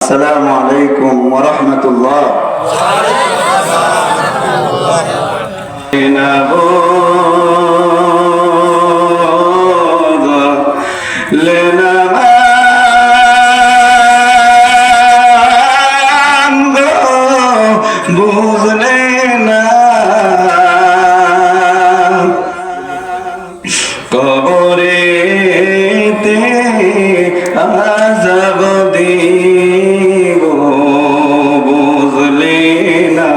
আসসালামু আলাইকুম ওয়া রাহমাতুল্লাহ। বুঝলে না কবরেতে আযাব দিব, বুঝলে না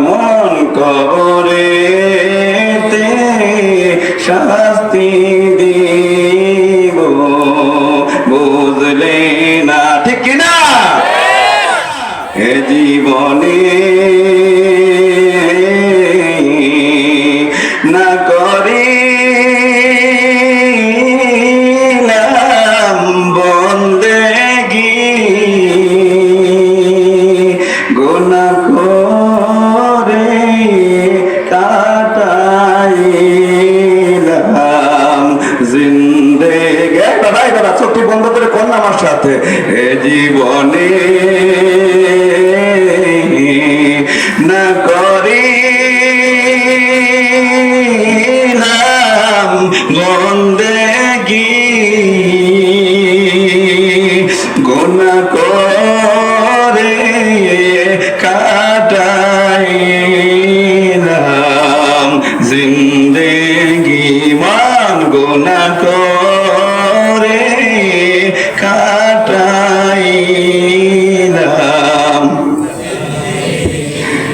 মন কবরেতে শাস্তি দিব, বুঝলে না। ঠিক কিনা? এ জীবনে না করিলাম বন্দেগি, গুনাহ করে কাটাইলাম জিন্দেগি। বাবা চোখটি বন্ধ করে কোন আমার সাথে, এ জীবনে না করিলাম বন্দেগি, গুনাহ করে কাটাইলাম জিন্দেগি, মান গুনাহ করে কাটাইলাম।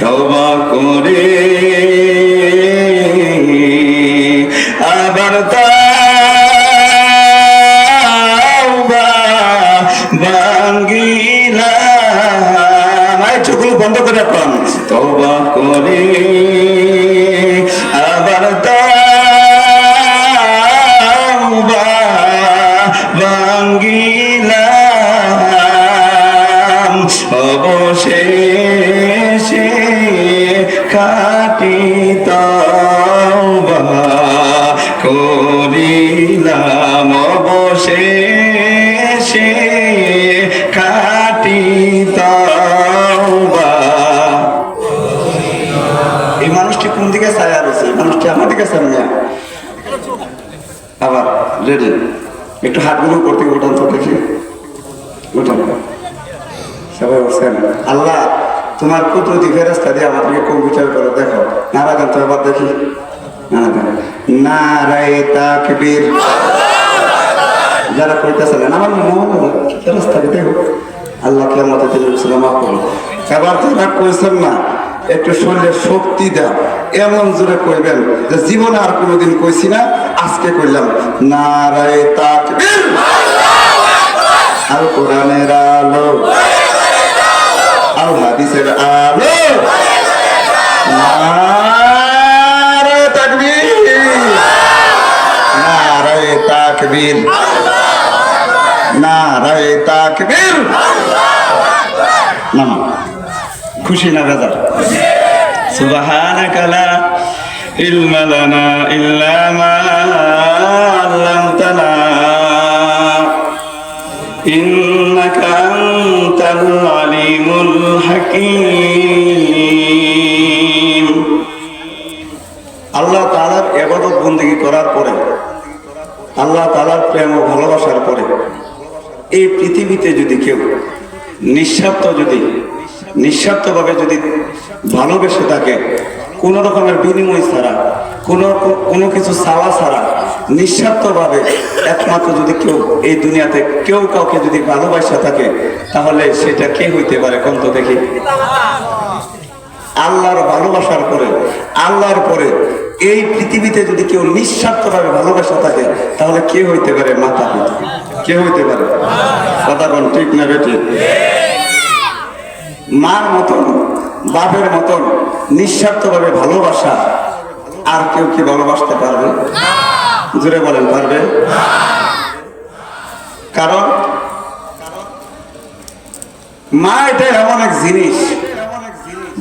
তওবা করে আবার তাওবা ভাঙ্গিলাম। এই চোখগুলো বন্ধ করে রাখুন। তওবা করে আবার তাওবা ভাঙ্গিলাম, অবশেষে খাঁটি তওবা করিলাম, অবশেষে খাঁটি তওবা। এই মানুষটি কোন দিকে ছায়া রয়েছে? মানুষটি আমার দিকে সামনে। আবার রেডি, একটু হাতগুলো করতে উঠান তো দেখি, উঠান সবাই বলছেন। আল্লাহ তোমার কুদরতি ফেরেশতা দিয়ে আমাদেরকে কম্পিউটার করে দেখো। নারা গান তো আবার দেখি, নারায়ে তাকবীর। যারা কইতেছেন আমার ফেরেশতাকে দেখো, আল্লাহ কিয়ামতের দিন মাফ করো। এবার যারা কইছেন না একটু শরীরে শক্তি দাও, এমন জোরে কইবেন যে জীবনে আর কোনোদিন কইছি না, আজকে কইলাম। নারায়ে তাকবীর, আল কোরআনের আলো, আল হাদিসের আলো, নারায়ে তাকবীর, নারায়ে তাকবীর, নারায়ে তাকবীর। নাম খুশি না বেজার? সুবহানাকা লা ইলমা লানা ইল্লা মা আল্লামতানা ইন্নাকা আনতাল আলিমুল হাকীম। আল্লাহ তাআলার ইবাদত বندگی করার পরে, আল্লাহ তাআলার প্রেম ও ভালোবাসার পরে এই পৃথিবীতে যদি কেউ নিঃস্বার্থভাবে যদি ভালোবেসে থাকে, কোনো রকমের বিনিময় ছাড়া, কোনো কিছু চাওয়া ছাড়া, নিঃস্বার্থভাবে একমাত্র যদি কেউ এই দুনিয়াতে কেউ কাউকে যদি ভালোবাসা থাকে, তাহলে সেটা কে হইতে পারে? কোন তো দেখি। আল্লাহর ভালোবাসার পরে, আল্লাহর পরে এই পৃথিবীতে যদি কেউ নিঃস্বার্থভাবে ভালোবাসা থাকে, তাহলে কে হইতে পারে? মাতা পিতা। কে হইতে পারে? কথা কোন ঠিক না বেটি? মার মতন, বাপের মতন নিঃস্বার্থভাবে ভালোবাসা আর কেউ কি ভালোবাসতে পারবে? জোরে বলেন, পারবে? কারণ মা এটা এমন এক জিনিস,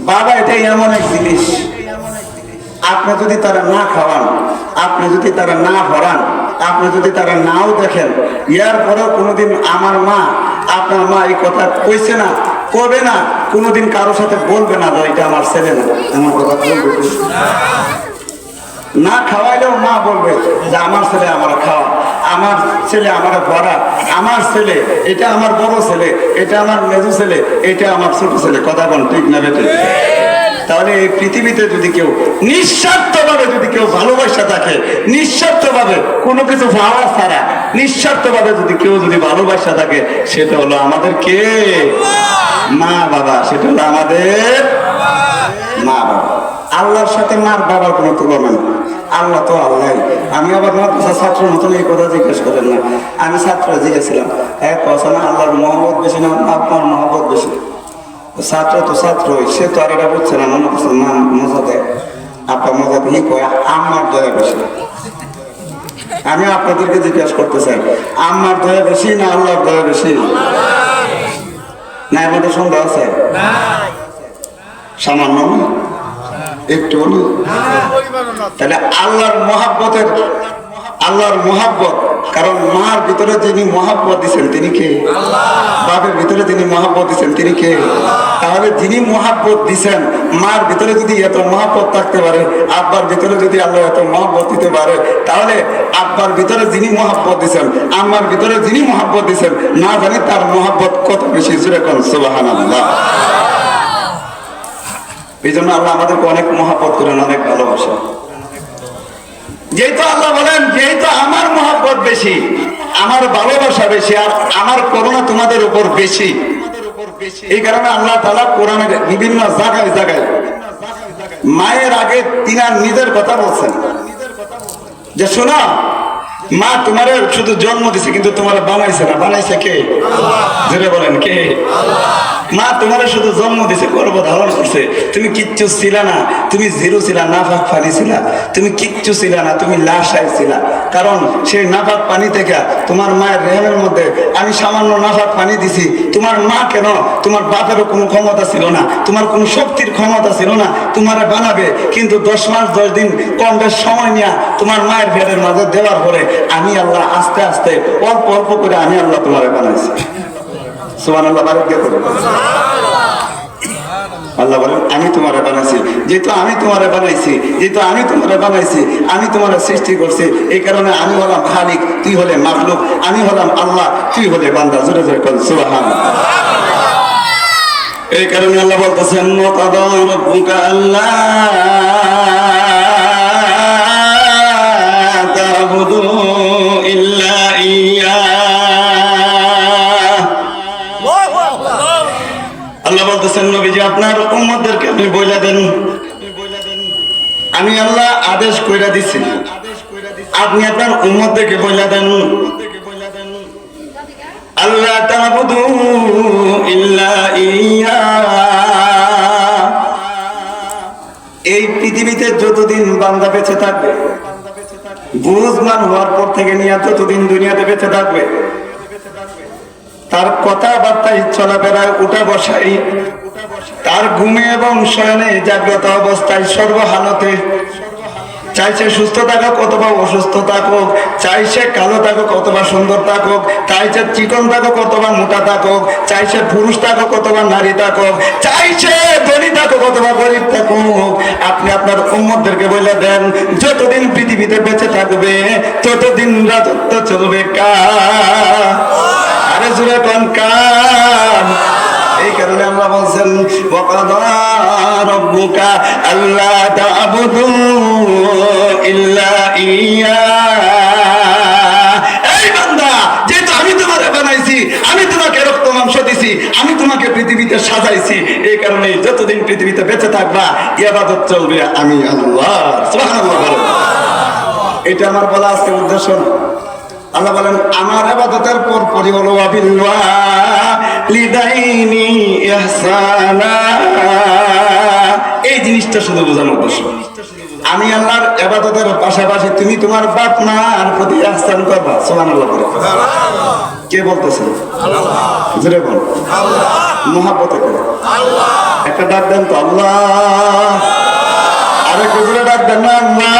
বাবা এটাই এমন এক জিনিস, আপনি যদি তারা না খাওয়ান, আপনি যদি তারা না ভরান, আপনি যদি তারা নাও দেখেন, ইয়ার পরেও কোনোদিন আমার মা আপনার মা এই কথা কইছে না, করবে না, কোনোদিন কারোর সাথে বলবে না এটা আমার ছেলে না, আমার কথা বলবে না। খাওয়াইলেও মা বলবে যে আমার ছেলে আমার খাওয়া, আমার ছেলে আমার পড়া, আমার ছেলে এটা আমার বড় ছেলে, এটা আমার মেজু ছেলে, এটা আমার ছোট ছেলে। কথা বল ঠিক না বেটে? তাহলে এই পৃথিবীতে যদি কেউ নিঃস্বার্থভাবে যদি কেউ ভালোবাসা থাকে, নিঃস্বার্থভাবে কোনো কিছু ভাবা ছাড়া নিঃস্বার্থভাবে যদি কেউ যদি ভালোবাসা থাকে, সেটা হলো আমাদের কে? মা বাবা। সেটা হলো আমাদের মা বাবা। আল্লাহর সাথে মার বাবার কোনো তুলনা নেই। আল্লাহ তো আল্লাহ। আমি আবার মাদ্রাসা ছাত্র মতন এই কথা জিজ্ঞেস করেন না, আমি ছাত্র জিজ্ঞেসছিলাম এক কথা না, আল্লাহর মহব্বত বেশি না আপনার মহব্বত বেশি? ছাত্র তো ছাত্রই, সে তো আর এটা বুঝছে না, মনে করছে মা মজা দেয়, আপনার মজা দিয়ে কয় আমার দয়া বেশি। আমি আপনাদেরকে জিজ্ঞেস করতে চাই, আমার দয়া বেশি না আল্লাহর দয়া বেশি? না আমাদের সন্দেহ আছে? সামান্য একটু না। তাহলে আল্লাহর মহাব্বতের, আল্লাহর মহাব্বত, কারণ মার ভিতরে যিনি মহাব্বত দিচ্ছেন তিনি কে? বাপের ভিতরে যিনি মহাব্বত দিচ্ছেন তিনি কে? তাহলে যিনি মহাব্বত দিচ্ছেন, মার ভিতরে যদি এত মহাব্বত থাকতে পারে, আব্বার ভিতরে যদি আল্লাহ এত মহাব্বত দিতে পারে, তাহলে আব্বার ভিতরে যিনি মহাব্বত দিচ্ছেন, আম্মার ভিতরে যিনি মহাব্বত দিচ্ছেন, না জানি তার মহাব্বত কত বেশি। জোরে কোন সুবহানাল্লাহ। এই জন্য আল্লাহ আমাদেরকে অনেক মহাব্বত করেন, অনেক ভালোবাসেন। যেহেতু আল্লাহ বলেন যেহেতু আমার মহাব্বত বেশি, আমার ভালোবাসা বেশি, আর আমার করুণা তোমাদের উপর বেশি, এই কারণে আল্লাহ তাআলা কোরআনের বিভিন্ন জায়গায় জায়গায় মায়ের আগে তিনার নিজের কথা বলছেন যে শোনো, মা তোমার শুধু জন্ম দিছে কিন্তু তোমার বানাইছে না। বানাইছে কে? জোরে বলেন কে? মা তোমার শুধু জন্ম দিছে, গর্ভ ধারণ করছে, তুমি কিচ্ছু ছিলা না, তুমি জিরো ছিলা, নাফাক পানি ছিলা, তুমি কিচ্ছু ছিলা না, তুমি লাশাই ছিলা। কারণ সেই নাফাক পানি থেকে তোমার মায়ের রেহেমের মধ্যে আমি সামান্য নাফাক পানি দিছি। তোমার মা কেন? তোমার বাপেরও কোনো ক্ষমতা ছিল না, তোমার কোনো শক্তির ক্ষমতা ছিল না তোমার বানাবে, কিন্তু 10 মাস 10 দিন কম বেশ সময় নিয়ে তোমার মায়ের পেটের মাঝে দেওয়ার পরে আমি আল্লাহ আস্তে আস্তে অল্প অল্প করে আমি আল্লাহ তোমারে বানাইছি। সুবহানাল্লাহ। আল্লাহ বলেন আমি তোমারে বানাইছি, যেহেতু আমি তোমারে বানাইছি, যেহেতু আমি তোমারে বানাইছি, আমি তোমারে সৃষ্টি করছি, এই কারণে আমি হলাম খালিক, তুই হলে মাখলুক, আমি হলাম আল্লাহ, তুই হলে বান্দা। জোরে জোরে বল সুবহানাল্লাহ। এই কারণে আল্লাহ বলতেছেন ওয়াকাদা রাব্বুকা আল্লা তা'বুদু ইল্লা ইয়্যা। আল্লাহ বলতেছেন নবীজি আপনার উম্মতদেরকে আপনি বইলা দেন, আমি আল্লাহ আদেশ কইরা দিছি, আপনি আপনার উম্মতদেরকে বইলা দেন আল্লাহ তা'বুদু ইল্লা ইয়্যা। এই পৃথিবীতে যতদিন বান্দা বেঁচে থাকবে, বুঝমান হওয়ার পর থেকে নিয়ে যতদিন দুনিয়াতে বেঁচে থাকবে, তার কথাবার্তায় চলাফেরায় উঠা বসাই, তার ঘুমে এবং শয়নে জাগ্রত অবস্থায় সর্বহালতে, চাই সে সুস্থ থাকুক অথবা অসুস্থ থাকুক, চাই সে কালো থাকুক অথবা সুন্দর থাকুক, চাই সে চিকন থাকুক অথবা মোটা থাকুক, চাই সে পুরুষ থাকুক অথবা নারী থাকুক, চাই সে ধনী থাকুক অথবা গরিব থাকুক, আপনি আপনার উম্মতদেরকে বলে দেন যতদিন পৃথিবীতে বেঁচে থাকবে ততদিন রাজত্ব চলবে কার? আরে জোরে কোন কার? এই কারণে আমরা বলছেন ওয়াকাদা রাব্বুকা আল্লা তা'বুদু ইল্লা ইয়্যা। এই বান্দা, যেহেতু আমি তোমারে বানাইছি, আমি তোমাকে রক্ত মাংস দিছি, আমি তোমাকে পৃথিবীতে সাজাইছি, এই কারণে যতদিন পৃথিবীতে বেঁচে থাকবা ইবাদত চলবে আমি আল্লাহ। সুবহানাল্লাহ বলেন। এটা আমার বলা আজকে উদ্দেশ্য না। আল্লাহ বলেন আমার ইবাদতের পর পরই হলো ওয়াবিলওয়ালিদাইনি ইহসানা। এই জিনিসটা শুধু বোঝানোর উদ্দেশ্য। আমি আল্লাহর ইবাদতের পাশাপাশি তুমি তোমার বাপ মার প্রতি ইহসান করবা। সুবহানাল্লাহ বলেন। কে বলতেছে? আল্লাহ। জোরে বল আল্লাহ। মহব্বতে করে আল্লাহ। একটা ডাক দেন তো আল্লাহ। আরে জোরে ডাক দেন না আল্লাহ।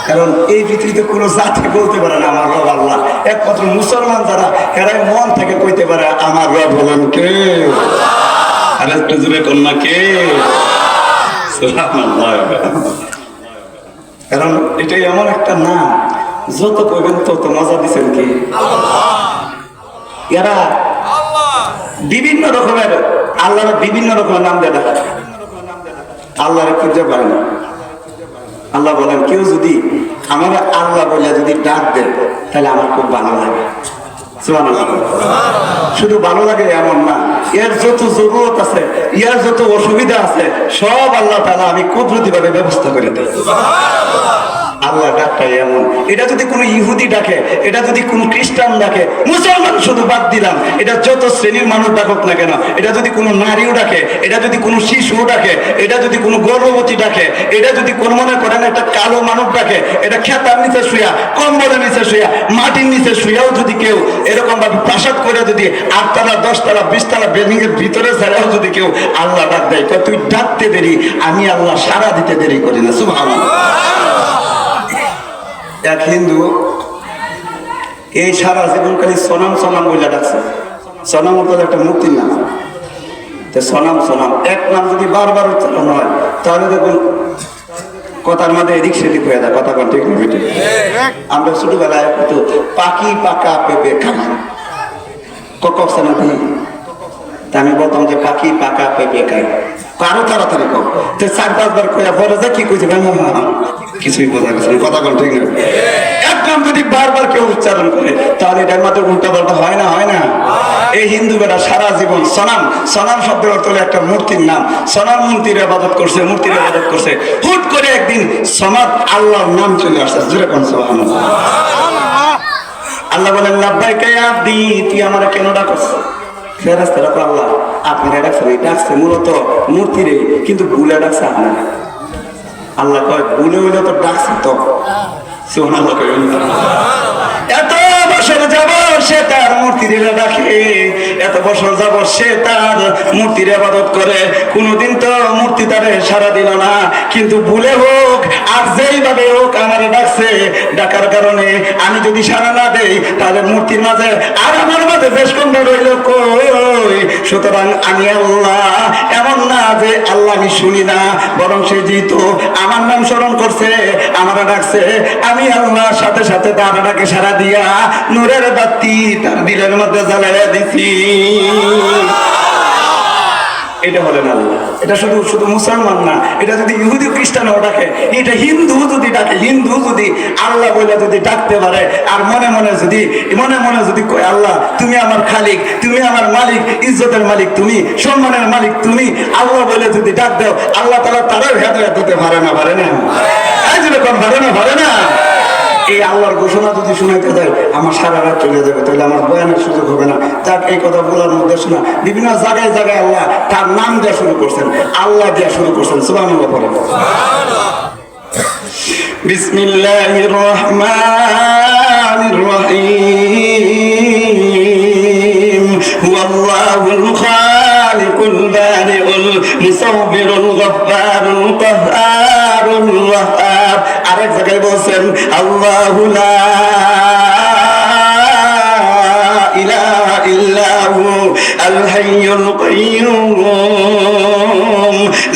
কারণ এই পৃথিবীতে কোনো জাতি বলতে পারে না আমার রব আল্লাহ। একমাত্র মুসলমান যারা এরাই মন থেকে কইতে পারে আমার রব হলেন কে। আর একটু জুড়ে কন্যা কে। কারণ এটাই এমন একটা নাম, যত কইবেন তত মজা দিচ্ছেন কি এরা। বিভিন্ন রকমের আল্লাহর বিভিন্ন রকমের নাম দেয়, আল্লাহরে খুঁজে পারে না। আল্লাহ বলেন কেউ যদি আমার আল্লাহ বলে যদি ডাক দেয় তাহলে আমার খুব ভালো লাগে। শুধু ভালো লাগে এমন না, এর যত জরুরত আছে, এর যত অসুবিধা আছে সব আল্লাহ তাআলা আমি কুদরতি ভাবে ব্যবস্থা করে দেই। আল্লাহ ডাকটাই এমন। এটা যদি কোনো ইহুদি ডাকে, এটা যদি কোনো খ্রিস্টান ডাকে, মুসলমান শুধু বাদ দিলাম, এটা যত শ্রেণীর মানুষ ডাকুক না কেন, এটা যদি কোনো নারীও ডাকে, এটা যদি কোনো শিশুও ডাকে, এটা যদি কোনো গর্ভবতী ডাকে, এটা যদি কোনো মনে করেন একটা কালো মানুষ ডাকে, এটা খেতার নিচে শুয়া, কম্বলের নিচে শুয়া, মাটির নিচে শুয়াও যদি কেউ এরকম ভাবে প্রাসাদ করে যদি 8 তলা 10 তলা 20 তলা বিল্ডিং এর ভিতরে ছাড়াও যদি কেউ আল্লাহ ডাক দেয়, তো তুই ডাকতে দেরি, আমি আল্লাহ সারা দিতে দেরি করি না। সুবহানাল্লাহ। এক হিন্দু এই সারা জীবন খালি সনাম সনাম বলে ডাকছে। সনাম হতো একটা মূর্তির নাম। সনাম সনাম এক নাম যদি বারবার উচ্চারণ হয় তাহলে দেখুন কথার মধ্যে এদিক সেদিক হয়ে যায়। কথা ঠিক না বেটে? আমরা ছোটবেলায় তো পাখি পাকা পেঁপে খাই ককসা না দিই, তা আমি বলতাম যে পাখি পাকা পেঁপে খাই, আরো তাড়াতাড়ি কম। 4-5 বার কয়া পরে যা কি কইছে কিছুই বোঝা গেছে না। কথা ঠিক না? এক নাম যদি বারবার কেউ উচ্চারণ করে তাহলে এটার মাত্র উল্টা পাল্টা হয় না? হয় না? এই হিন্দু বেটা সারা জীবন সনাম, সনাম শব্দের অর্থ হলো একটা মূর্তির নাম। সনাম মূর্তির ইবাদত করছে, মূর্তির ইবাদত করছে। হুট করে একদিন সমাদ আল্লাহর নাম চলে আসছে। জোরে কোন সুবহানাল্লাহ। আল্লাহ বলেন লাব্বাইকা ইয়া আবদি, তুই আমারে কেন ডাকছ? ফেরেশতারা কয় আল্লাহ আপনারা ডাকছেন, এই ডাকছে মূলত মূর্তিরে, কিন্তু ভুলে ডাকছে আপনারা। আল্লাহ কয় ভুলে হইলে তো ডাকছে তো। সুবহানাল্লাহ। এত বছর যাব সে তার মূর্তির ডাকে, এত বছর যাব সে তার মূর্তির ইবাদত করে, কোনদিন তো মূর্তি তারে সাড়া দিল না। কিন্তু ভুলে হোক আর যেইভাবে হোক আমার ডাকছে, ডাকার কারণে আমি যদি সাড়া না দেই তাহলে মূর্তির মাঝে আর আমার মাঝে বেশ কম রইল কই। সুতরাং আমি আল্লাহ এমন না যে আল্লাহ আমি শুনি না, বরং সে যেহেতু আমার নাম স্মরণ করছে, আমার ডাকছে, আমি আল্লাহ সাথে সাথে তার ডাকে সাড়া দিয়া নূরের বাতি তার দিলের মধ্যে জ্বালাইয়া দিছি। এটা হলেন আল্লাহ। এটা শুধু শুধু মুসলমান না, এটা যদি ইহুদি খ্রিস্টানও ডাকে, এটা হিন্দু যদি ডাকে, হিন্দু যদি আল্লাহ বলে যদি ডাকতে পারে আর মনে মনে যদি কয় আল্লাহ তুমি আমার খালিক, তুমি আমার মালিক, ইজ্জতের মালিক তুমি, সম্মানের মালিক তুমি, আল্লাহ বলে যদি ডাক দাও, আল্লাহ তাআলা তারও হেদায়েত দিতে পারে না? পারে না? পারে না? এই আল্লাহর ঘোষণা যদি শুনাইতে যায় আমার সারা রাত চলে যাবে, তাহলে আমার বয়ানের সুযোগ হবে না। যাক এই কথা বলার মধ্যে শোনা বিভিন্ন জায়গায় জায়গায় আল্লাহ তার নাম দেওয়া শুরু করছেন, আল্লাহ দেওয়া শুরু করছেন। সুবহানাল্লাহ পড়েন। বিসমিল্লাহির রহমানির রহিম। হুয়াল্লাহুল খালিকুল বারিউল মুসাউবিরুল গফফারুল কাহ্হারুল ওয়াহ্হাব। আরেক জায়গায় বলছেন আল্লাহু লা ইলাহা ইল্লাহু আল হাইয়ুল কাইয়্যুম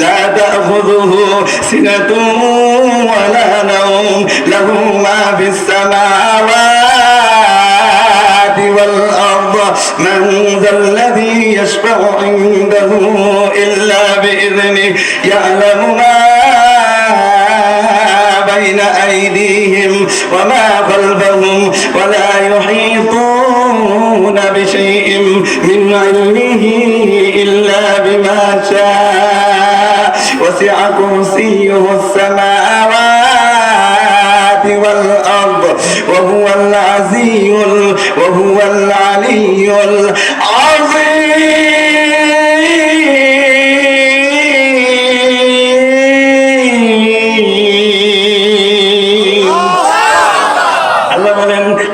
লা তাখুযুহু সিনাতুন ওয়া লা নাওম লাহু মা ফিস সামাওয়াতি ওয়াল আরদ মান যাল্লাযী ইয়াশফা'ু 'ইনদাহু ইল্লা বিইذনিহি ইয়া'লামু মা بين أيديهم وما خلفهم ولا يحيطون بشيء من علمه إلا بما شاء وسع كرسيه السماوات والأرض وهو العلي العظيم।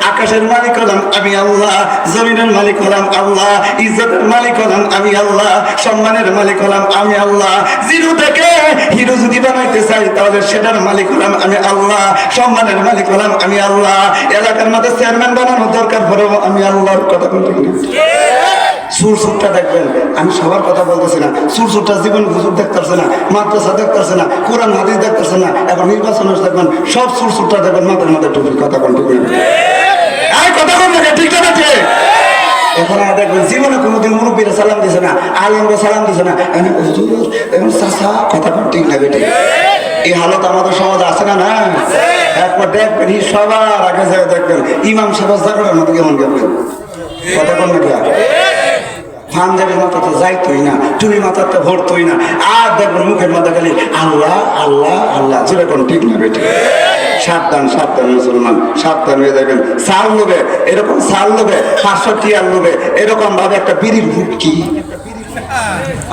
আকাশের মালিক হলাম আমি আল্লাহ, জমিনের মালিক হলাম আল্লাহ, ইজ্জতের মালিক হলাম আমি আল্লাহ, সম্মানের মালিক হলাম আমি আল্লাহ। জিরো থেকে হিরো যদি বানাইতে চাই তাহলে সেটার মালিক হলাম আমি আল্লাহ, সম্মানের মালিক হলাম আমি আল্লাহ। এলাকার মধ্যে চেয়ারম্যান বানানোর দরকার পড়েও আমি আল্লাহর কথা বলতে সুরসুরটা দেখবেন, আমি সবার কথা বলতেছি না, সুরসুরটা জীবন হুজুর দেখতেছে না, মাদ্রাসা দেখতেছে না, কোরআন হাদিস দেখতেছে না, এখন নির্বাচন দেখবেন সব সুরসুরটা দেখবেন মাথার মধ্যে টুপি। কথা বলতে কথা বলতে ঠিক আছে। এখন দেখবেন জীবনে কোনোদিন মুরব্বীরা সালাম দিছে না, আলেমরা সালাম দিছে না, এখন চাচা কথা ঠিক না বেটে। এই হালত আমাদের সমাজে আছে না? না, একবার দেখবেন সবার আগে যায় দেখবেন ইমাম সাহেব জায়গার মতো কেমন গেলেন। কথা বল না কি পাঞ্জাবের মাথাতে যাইতই না, তুমি মাথাতে ভরতই না, আর দেখবেন মুখের মাথা খালি আল্লাহ আল্লাহ আল্লাহ, যেরকম ঠিক না বেটে। সাবধান সাবধান মুসলমান, সাবধান হয়ে যাবেন। সাল লোবে এরকম, সাল লোবে 500 টিয়ার লোবে এরকম ভাবে একটা বিড়ির হুটকি।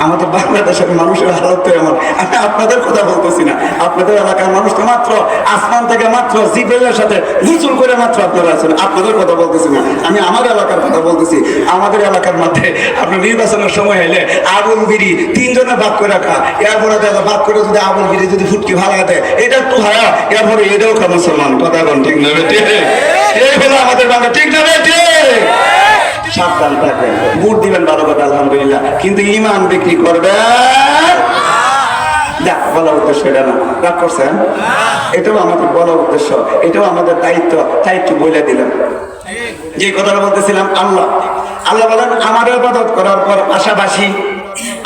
আমাদের বাংলাদেশের মানুষের হালত এমন। আমি আপনাদের কথা বলতেছি না, আপনাদের এলাকার মানুষ তো মাত্র আসমান থেকে মাত্র জিব্রাইলের সাথে গোসল করে মাত্র আপনারা আছেন, আপনাদের কথা বলতেছি না, আমি আমার এলাকার কথা বলতেছি। আমাদের এলাকার মধ্যে আপনার নির্বাচনের সময় হলে আবুল বিড়ি 3 জনে ভাগ করে রাখা, এরপরে ভাগ করে যদি আবুল বিড়ি যদি ফুটকি ভালো দেয় এটা একটু হয়, এরপরে এটাও খা মুসলমান। কথা বল ঠিক না বেটে? এই হলো আমাদের বাংলা, ঠিক না বেটে? সাবধান থাকবেন, ভোট দিবেন ভালো কথা আলহামদুলিল্লাহ, কিন্তু ইমান বিক্রি করবেন না। বলা উদ্দেশ্য এটা না, রাগ করছেন? এটাও আমাদের বলা উদ্দেশ্য, এটাও আমাদের দায়িত্ব, তাই একটু বলে দিলাম। যে কথাটা বলতেছিলাম, আল্লাহ আল্লাহ বলেন আমার ইবাদত করার পর পাশাপাশি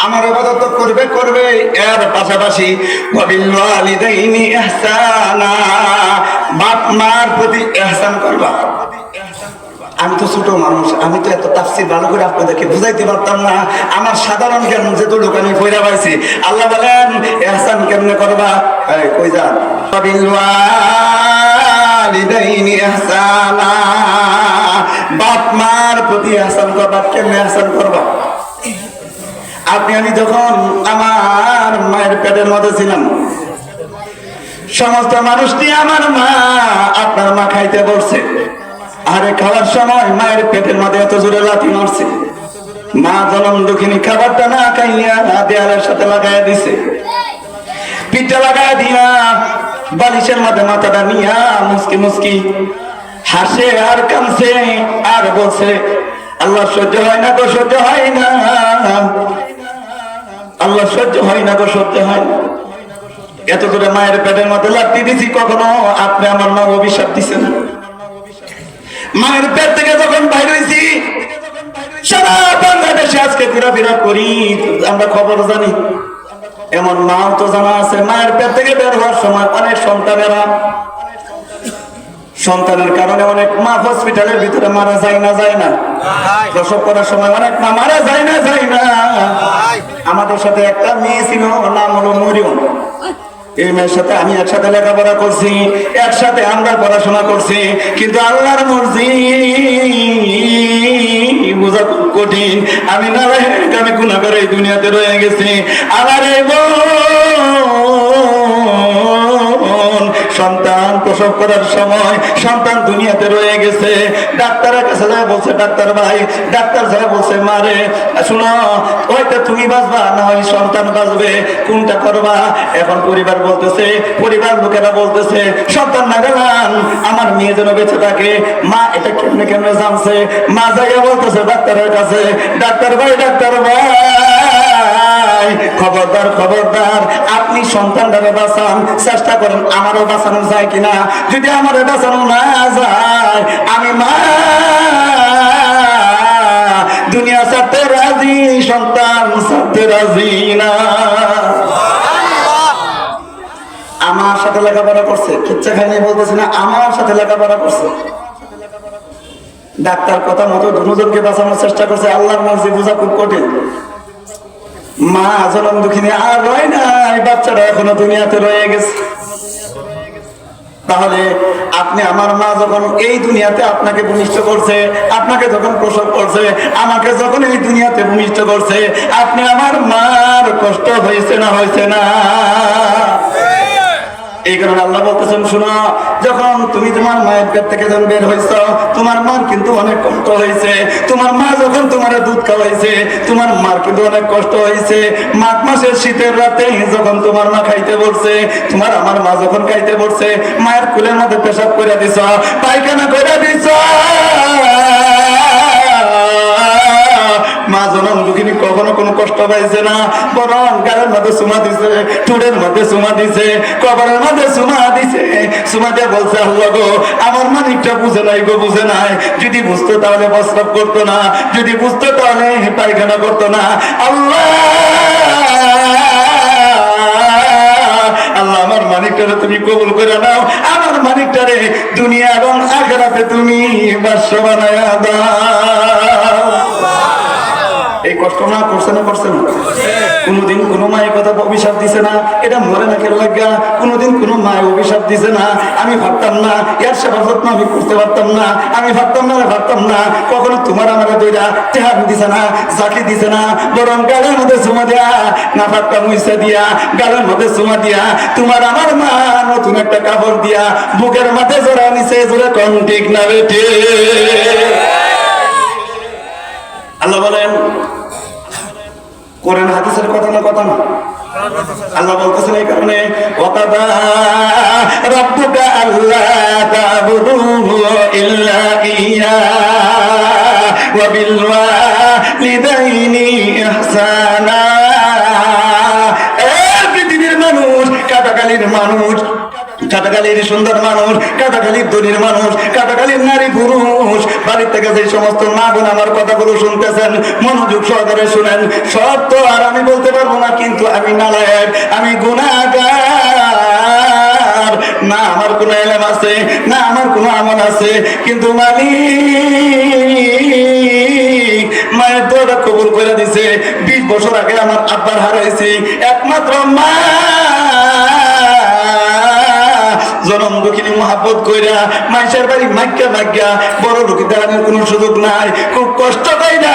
আমার ইবাদত করবে করবে এর পাশাপাশি ওয়াবিল ওয়ালিদাইনি ইহসানা, বাপ মার প্রতি ইহসান করবা। আমি তো ছোট মানুষ, আমি তো এত তাফসীর ভালো করে আপনাদেরকে বুঝাইতে পারতাম না, আমার সাধারণ জ্ঞান যেটুকু আমি পয়রা পাইছি। আল্লাহ বলেন ইহসান কেমনে করবা? কই যান? ওয়াবিল ওয়ালিদাইনি ইহসানা, বাপ মার প্রতি ইহসান করবা। কেমনে ইহসান করবা? আপনি আমি যখন আমার মায়ের পেটের মধ্যে ছিলাম, সমস্ত মানুষটি আমার মা, আপনার মা খাইতে বলছে, আরে খাওয়ার সময় মায়ের পেটের মধ্যে এত জোরে লাথি মারছে, মা জনম দুঃখিনী খাবারটা না খাইয়া দেয়ালের সাথে লাগাইয়া দিছে, পিঠটা লাগাইয়া দিয়া বালিশের মধ্যে মাথাটা নিয়া মুসকি মুসকি হাসে আর কানছে আর বলছে আল্লাহ সহ্য হয় না গো, সহ্য হয় না, আল্লাহ সহ্য হয় না গো, সহ্য হয় না। এত জোরে মায়ের পেটের মধ্যে লাথি দিছি, কখনো আপনি আমার মা অভিশাপ দিছেন? মায়ের পেট থেকে যখন বাইরে হয়েছি, সারা বাংলাদেশে আজকে ঘোরাফেরা করি, আমরা খবর জানি। এমন মাও তো জানা আছে, মায়ের পেট থেকে বের হওয়ার সময় অনেক সন্তানের কারণে অনেক মা হসপিটালের ভিতরে মারা যায় না, যায় না? প্রসব করার সময় অনেক মা মারা যায় না, যায় না? আমাদের সাথে একটা মেয়ে ছিল, নাম হলো মরিয়ম। এই মেয়ের সাথে আমি একসাথে লেখাপড়া করছি, একসাথে আমরা পড়াশোনা করছি, কিন্তু আল্লাহর মর্জি বোঝা খুব কঠিন। আমি না আমি গুনাহগার এই দুনিয়াতে রয়ে গেছি। আমার এই সন্তান প্রসব করার সময় সন্তান দুনিয়াতে রয়ে গেছে, ডাক্তারের কাছে যায় বলছে ডাক্তার ভাই, ডাক্তার যায় বলছে মারে শুনো, হয়তো তুমি বাঁচবা না হয় সন্তান বাঁচবে, কোনটা করবা? এখন পরিবার বলতেছে, পরিবার লোকেরা বলতেছে সন্তান না গেলাম আমার মেয়ে যেন বেঁচে থাকে। মা এটা কেমনে কেমনে জানছে? মা জায়গা বলতেছে ডাক্তারের কাছে, ডাক্তার ভাই, ডাক্তার ভাই, খবরদার খবরদার, আপনি সন্তানটারে বাঁচান, চেষ্টা করেন আমারও বাঁচানো যায় কিনা। যদি আমারও বাঁচানো না যায়, আমি মা দুনিয়া ছাড়তে রাজি, সন্তান ছাড়তে রাজি না। আমার সাথে লেখাপড়া করছে, কিচ্ছা খাই নাই বলতেছে না, আমার সাথে লেখাপড়া করছে। ডাক্তার কথা মতো দুজনকে বাঁচানোর চেষ্টা করছে, আল্লাহর মর্জি বোঝা খুব কঠিন। মা জনম দুঃখিনী আর রয় নাই, বাচ্চারা এখনো দুনিয়াতে রয়ে গেছে। তাহলে আপনি আমার মা যখন এই দুনিয়াতে আপনাকে ভূমিষ্ঠ করছে, আপনাকে যখন প্রসব করছে, আমাকে যখন এই দুনিয়াতে ভূমিষ্ঠ করছে, আপনি আমার মার কষ্ট হয়েছে না হয়েছে না? এই কারণে আল্লাহ বলতেছেন, শোনো, যখন তুমি তোমার মায়ের পেট থেকে যখন বের হয়েছ, তোমার মার কিন্তু অনেক কষ্ট হয়েছে। তোমার মা যখন তোমার দুধ খাওয়াইছে, তোমার মার কিন্তু অনেক কষ্ট হয়েছে। মাঘ মাসের শীতের রাতে যখন তোমার মা খাইতে বলছে, তোমার আমার মা যখন খাইতে বলছে, মায়ের কুলের মধ্যে পেশাব করে দিছ, পায়খানা করে দিছ। মা জনম দুঃখিনী কখনো কোনো কষ্ট পাইছে না, বরং গালের মধ্যে চুমা দিছে, ঠোঁটের মধ্যে চুমা দিছে, কবরের মধ্যে চুমা দিছে। চুমা দিয়ে বলছে, আল্লাহ গো, আমার মানিকটা বুঝে নাই গো, বুঝে নাই। যদি বুঝতো তাহলে প্রস্রাব করতো না, যদি বুঝতো তাহলে পায়খানা করতো না। আল্লাহ আল্লাহ, আমার মানিকটারে তুমি কবুল করে নাও, আমার মানিকটারে দুনিয়া এবং আখিরাতে তুমি বাদশা বানায়া দাও। এই কষ্ট না করছে না, করছে না? কোনদিন কোন মায়ের কথা অভিশাপ দিছে না, এটা মরে না কেন লাগা? কোনদিন কোন মায়ের অভিশাপ দিছে না? আমি ভাবতাম না এর সেবা যত্ন আমি করতে পারতাম না, আমি ভাবতাম না কখনো তোমার আমার দইরা তেহার দিছে না, জাকি দিছে না, বরং গালের মধ্যে চুমা দিয়া, না ভাবতাম মুইসা দিয়া, গালের মধ্যে চুমা দিয়া, তোমার আমার মা নতুন একটা কাপড় দিয়া বুকের মধ্যে জোড়া নিছে। জোরে কোন ঠিক না বেটে? আল্লাহ বলেন, কোরআন হাদিসের কথা না, কথা না। আল্লাহ বলতেছেন এই কারণে, ওয়াকাদা রাব্বুকা আল্লা তা'বুদু ইল্লা ইয়্যা ওয়া বিল ওয়ালিদাইনি ইহসানা। পৃথিবীর মানুষ, কাটাকালির মানুষ, কাটাকালির সুন্দর মানুষ, কাটাকালির দলির মানুষ, কাটাকালির নারী পুরুষ, বাড়ির থেকে যে সমস্ত মা বোন আমার কথাগুলো শুনতেছেন, মনোযোগ সহকারে শুনেন। সব তো আর আমি বলতে পারবো না, কিন্তু আমি নালায়েক, আমি গুনাহগার। না আমার কোনো ইলম আছে, না আমার কোনো আমল আছে, কিন্তু মালিক মায়ের দোয়াটা কবুল করে দিছে। 20 বছর আগে আমার আব্বার হারাইছি, একমাত্র মা জনম দুঃখিনী মহাব্বত কইরা মাইশের বাড়ি মাইকা মাইকা বড় লোক দাঁড়ানোর কোনো সুযোগ নাই, খুব কষ্ট পাই না।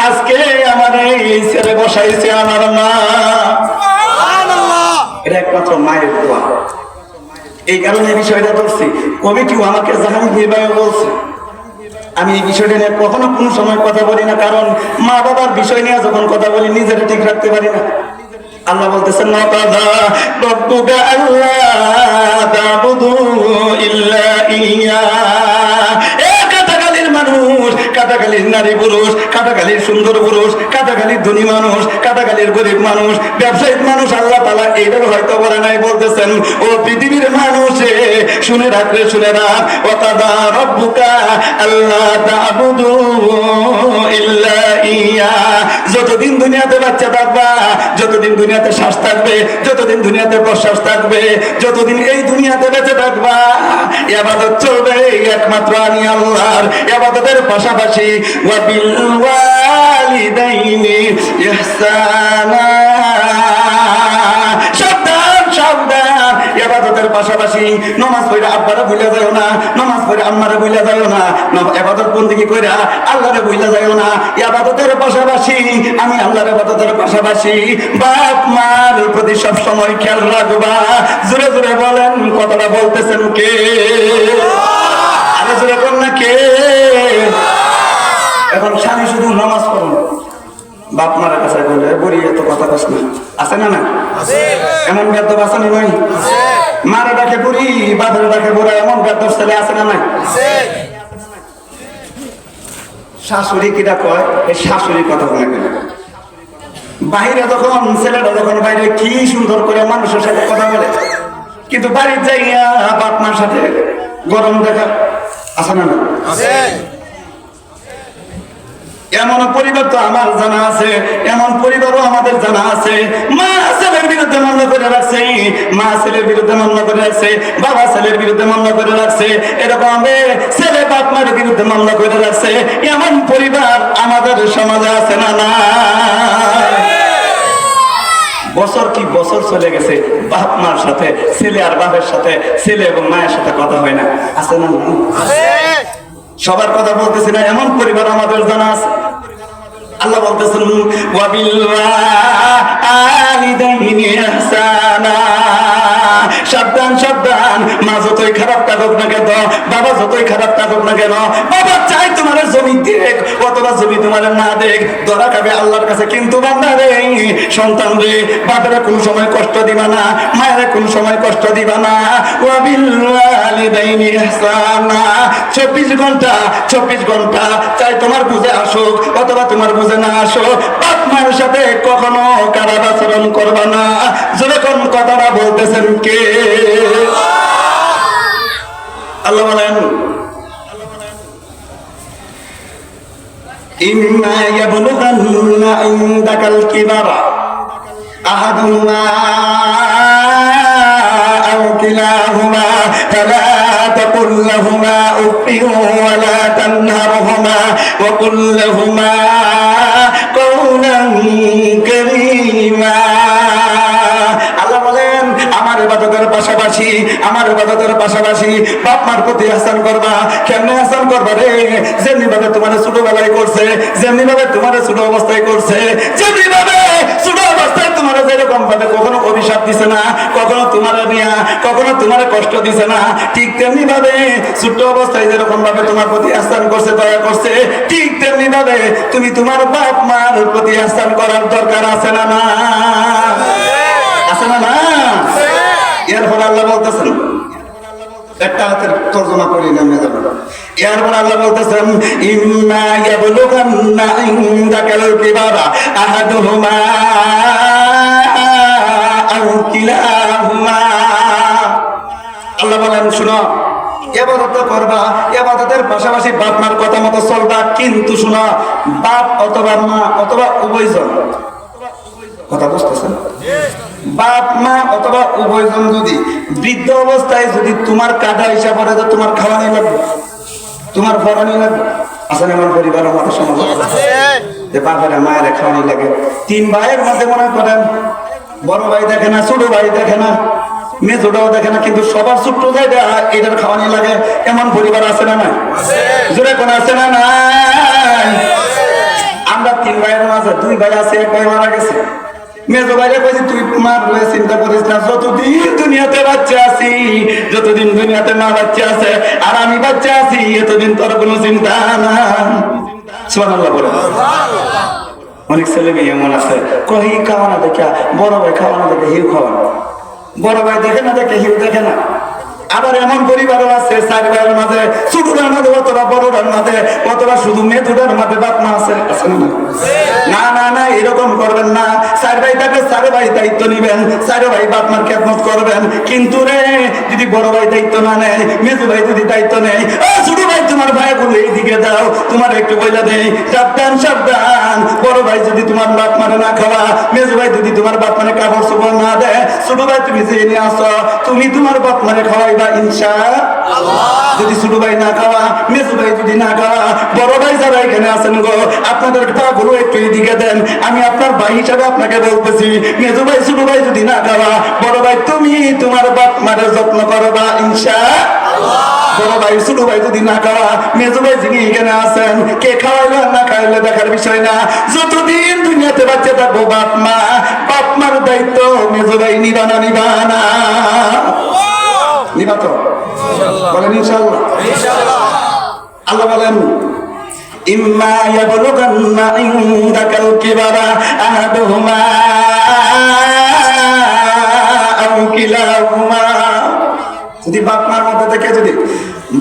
আজকে আমার এই ছেলে বসাইছে আমার মা, এটা একমাত্র মায়ের দোয়া। এই কারণে বিষয়টা ধরছি। কমিটিও আমাকে জাহাঙ্গীরভাবে বলছে, আমি এই বিষয়টা নিয়ে কখনো কোনো সময় কথা বলি না, কারণ মা বাবার বিষয় নিয়ে যখন কথা বলি নিজেরা ঠিক রাখতে পারি না। আল্লাহ বলতেছেন, ওয়াকাদা রাব্বুকা আল্লা তা'বুদু ইল্লা ইয়্যা। কাটাকালির মানুষ, কাটাকালির নারী পুরুষ, কাটাকালির সুন্দর পুরুষ, কাটাকালির ধনী মানুষ, কাটাকালির গরিব মানুষ, ব্যবসায়িক মানুষ, আল্লাহ তাআলা এইভাবে হয়তো বলে নাই, বলতেছেন, ও পৃথিবীর মানুষে শুনে রাখলে শুনে রাখ, ওয়াকাদা রাব্বুকা আল্লা তা'বুদু ইল্লা ইয়্যা। যতদিন দুনিয়াতে বাচ্চা থাকবা, যতদিন দুনিয়াতে শ্বাস থাকবে, যতদিন দুনিয়াতে প্রশ্বাস থাকবে, যতদিন এই দুনিয়াতে বেঁচে থাকবা, ইবাদত চলবে একমাত্র আমি আল্লাহর। ইবাদতের পাশাপাশি ওয়া বিল ওয়ালিদাইনি ইহসানা, সাবধান সাবধান। ইবাদতের পাশাপাশি নামাজ পড়ে আব্বারে ভুলে যাও না, নামাজ পড়ে আম্মারে ভুলে যাও না, ইবাদত বন্দেগী কইরা আল্লাহরে ভুলে যাও না। ইবাদতের পাশাপাশি আমি আল্লাহর ইবাদতের পাশাপাশি বাপ মার প্রতি সব সময় খেয়াল রাখবা। জোরে জোরে বলেন, কথাটা বলতেছেন কে? আরে জোরে কোন না কে? এখন স্বামী শুধু নামাজ পড়ো, বাপ মার কাছে বলে বড়ি এত কথা কস না, আছে না? না এমন বেদব আছে না? নয় মারে ডাকে বুড়ি, বাপের ডাকে বুড়া, এমন বেদব ছেলে আছে না? নাই। শাশুড়ি কিটা কয়, এই শাশুড়ির কথা বলে কেন? বাইরে যখন ছেলেটা যখন বাইরে কি সুন্দর করে মানুষের সাথে কথা বলে, কিন্তু বাড়ির যাইয়া বাপ মার সাথে গরম দেখা আছে না? না এমন পরিবার তো আমার জানা আছে, এমন পরিবারও আমাদের জানা আছে। মা ছেলের বিরুদ্ধে মামলা করে রাখছে, মা ছেলের বিরুদ্ধে মামলা করে রাখছে, বাবা ছেলের বিরুদ্ধে মামলা করে রাখছে, এরকম ছেলে বাপ মার বিরুদ্ধে মামলা করে রাখছে। এমন পরিবার আমাদের সমাজে আছে না? না বছর কি বছর চলে গেছে, বাপ মার সাথে ছেলে আর বাপের সাথে, ছেলে এবং মায়ের সাথে কথা হয় না, আছে না? সবার কথা বলতেছি না, এমন পরিবার আমাদের জানা আছে। আল্লাহ বলতেছেন, ওয়া বিল ওয়ালিদাইনি ইহসানা, সাবধান সাবধান। মা যতই খারাপ থাকুক না কেন, বাবা যতই খারাপ থাকুক না কেন, বাবা চাই তোমার জমি দেখ অথবা জমি তোমার না দেখ, ধরা খাবে আল্লাহর কাছে। কিন্তু বান্দা রে, সন্তান রে, বাবারা কোন সময় কষ্ট দিবা না, মায়েরা কোন সময় কষ্ট দিবা না। ওয়া বিল ওয়ালিদাইনি ইহসানা। 24 ঘন্টা 24 ঘন্টা চাই তোমার বুঝে আসুক অথবা তোমার বুঝে না আসুক, বাপ মায়ের সাথে কখনো খারাপ আচরণ করবা না। যেরকম কথাটা বলতেছেন কে? আল্লাহ বলেন, ইম্মা ইয়াবলুগান্না ইনদাকাল কিবারা আহাদুহুমা আও কিলাহুমা ফালা তাকুল লাহুমা উফফিন ওয়া লা তানহারহুমা ওয়া কুল লাহুমা কাওলান কারীমা। আল্লাহ বলেন, আমার ইবাদতের পাশাপাশি বাপ মার প্রতি ইহসান করবা। কেমনে ইহসান করবা রে? যেমনি ভাবে তোমার ছোটবেলায় করছে, যেমনি ভাবে তোমার ছোট অবস্থায় করছে, যেমনি ভাবে ছোট অবস্থায় তোমার যেরকম ভাবে কখনো অভিশাপ দিছে না, কখনো তোমার নিয়া কখনো তোমার কষ্ট দিছে না, ঠিক তেমনি ভাবে ছোট অবস্থায় যেরকম ভাবে তোমার প্রতি ইহসান করছে, দয়া করছে, ঠিক তেমনি ভাবে তুমি তোমার বাপ মার প্রতি ইহসান করার দরকার আছে না? না আছে না? না। এরপর আল্লাহ বলতেছেন, একটা হাতের তর্জমা করি না মেজাব। এরপর আল্লাহ বলতেছেন, ইম্মা ইয়াবলুগান্না ইনদাকাল কিবারা আহাদুহুমা আও কিলাহুমা। আল্লাহ বলেন, শুনো, ইবাদত করবা, ইবাদতের পাশাপাশি বাপ মার কথা মতো চলবা। কিন্তু শুনো, বাপ অথবা মা অথবা উভয়জন, কথা বুঝতেছেন? বাপ মা অথবা উভয়জন যদি বৃদ্ধ অবস্থায় যদি তোমার কাটা হিসাব করে, তো তোমার খাওয়ানি লাগবে, তোমার পড়ানি লাগবে। আসলে আমার পরিবারের মধ্যে সমাজ যে বাপেরা মায়ের খাওয়ানি লাগে। 3 ভাইয়ের মধ্যে মনে করেন বড় ভাই দেখে না, ছোট ভাই দেখে না, মেজোটাও দেখে না, কিন্তু সবার ছোট্ট জায়গা এটার খাওয়ানি লাগে। এমন পরিবার আছে না? নাই? জোরে কোন আছে না? নাই। আমরা 3 ভাইয়ের মাঝে 2 ভাই আছে, 1 ভাই মারা গেছে। মেজো ভাইরা কইছি, তুই মার লয়ে চিন্তা করিস না, যতদিন দুনিয়াতে বাচ্চা আছি, যতদিন দুনিয়াতে মা বাচ্চা আছে আর আমি বাচ্চা আছি, এতদিন তোর কোনো চিন্তা না। সুবহানাল্লাহ বলে। অনেক ছেলে মেয়ে এমন আছে, কই খাওয়ানো দেখে বড় ভাই খাওয়ানো দেখে হিউ খাওয়ানো, বড় ভাই দেখে না দেখে হিউ দেখে না। আবার এমন পরিবারও আছে 4 ভাইয়ের মাঝে, ছোটটার মাঝে অথবা বড়টার মাঝে অথবা শুধু মেয়েটার মাঝে বাপ মা আছে। না না না, এরকম করবেন না। 4 ভাই থাকলে 4 ভাই দায়িত্ব নিবেন, 4 ভাই বাপ মার খেদমত করবেন। কিন্তু রে, যদি বড় ভাই দায়িত্ব না নেয়, মেজো ভাই যদি দায়িত্ব নেয়, ছোট ভাই তোমার ভাইগুলো এইদিকে দাও, তোমার একটু বইলা দেই, সাবধান সাবধান। বড় ভাই যদি তোমার বাপ মারে না খাওয়া, মেজো ভাই যদি তোমার বাপ মারে কাপড় চোপড় না দেয়, ছোট ভাই তুমি যে নিয়ে আসো, তুমি তোমার বাপ মারে খাওয়াইবা ইনশাআল্লাহ। যদি ছোট ভাই না খাওয়া, মেজো ভাই যদি না খাওয়া, বড় ভাই যারা এখানে আছেন গো, আপনাদের পাগুলো একটু এদিকে দেন। আমি আপনার ভাই হিসাবে আপনাকে বলতেছি, মেজো ভাই ছোট ভাই যদি না খাওয়া, বড় ভাই তুমি তোমার বাপ মারে যত্ন করবা ইনশাআল্লাহ। বড় ভাই ছোট ভাই যদি না খাওয়া, মেজো ভাই যিনি এখানে আছেন, কে খাওয়াইলে না খাওয়াইলে দেখার বিষয় না। যতদিন দুনিয়াতে বাচ্চা থাকবো, বাপ মার দায়িত্ব মেজো ভাই নিবা না? নিবা না? নিবা তো? বলেন ইনশাআল্লাহ। আল্লাহ বলেন, ইম্মা ইয়াবলুগান্না ইনদাকাল কিবারা আহাদুহুমা আও কিলাহুমা। যদি বাপ মার মধ্যে থেকে যদি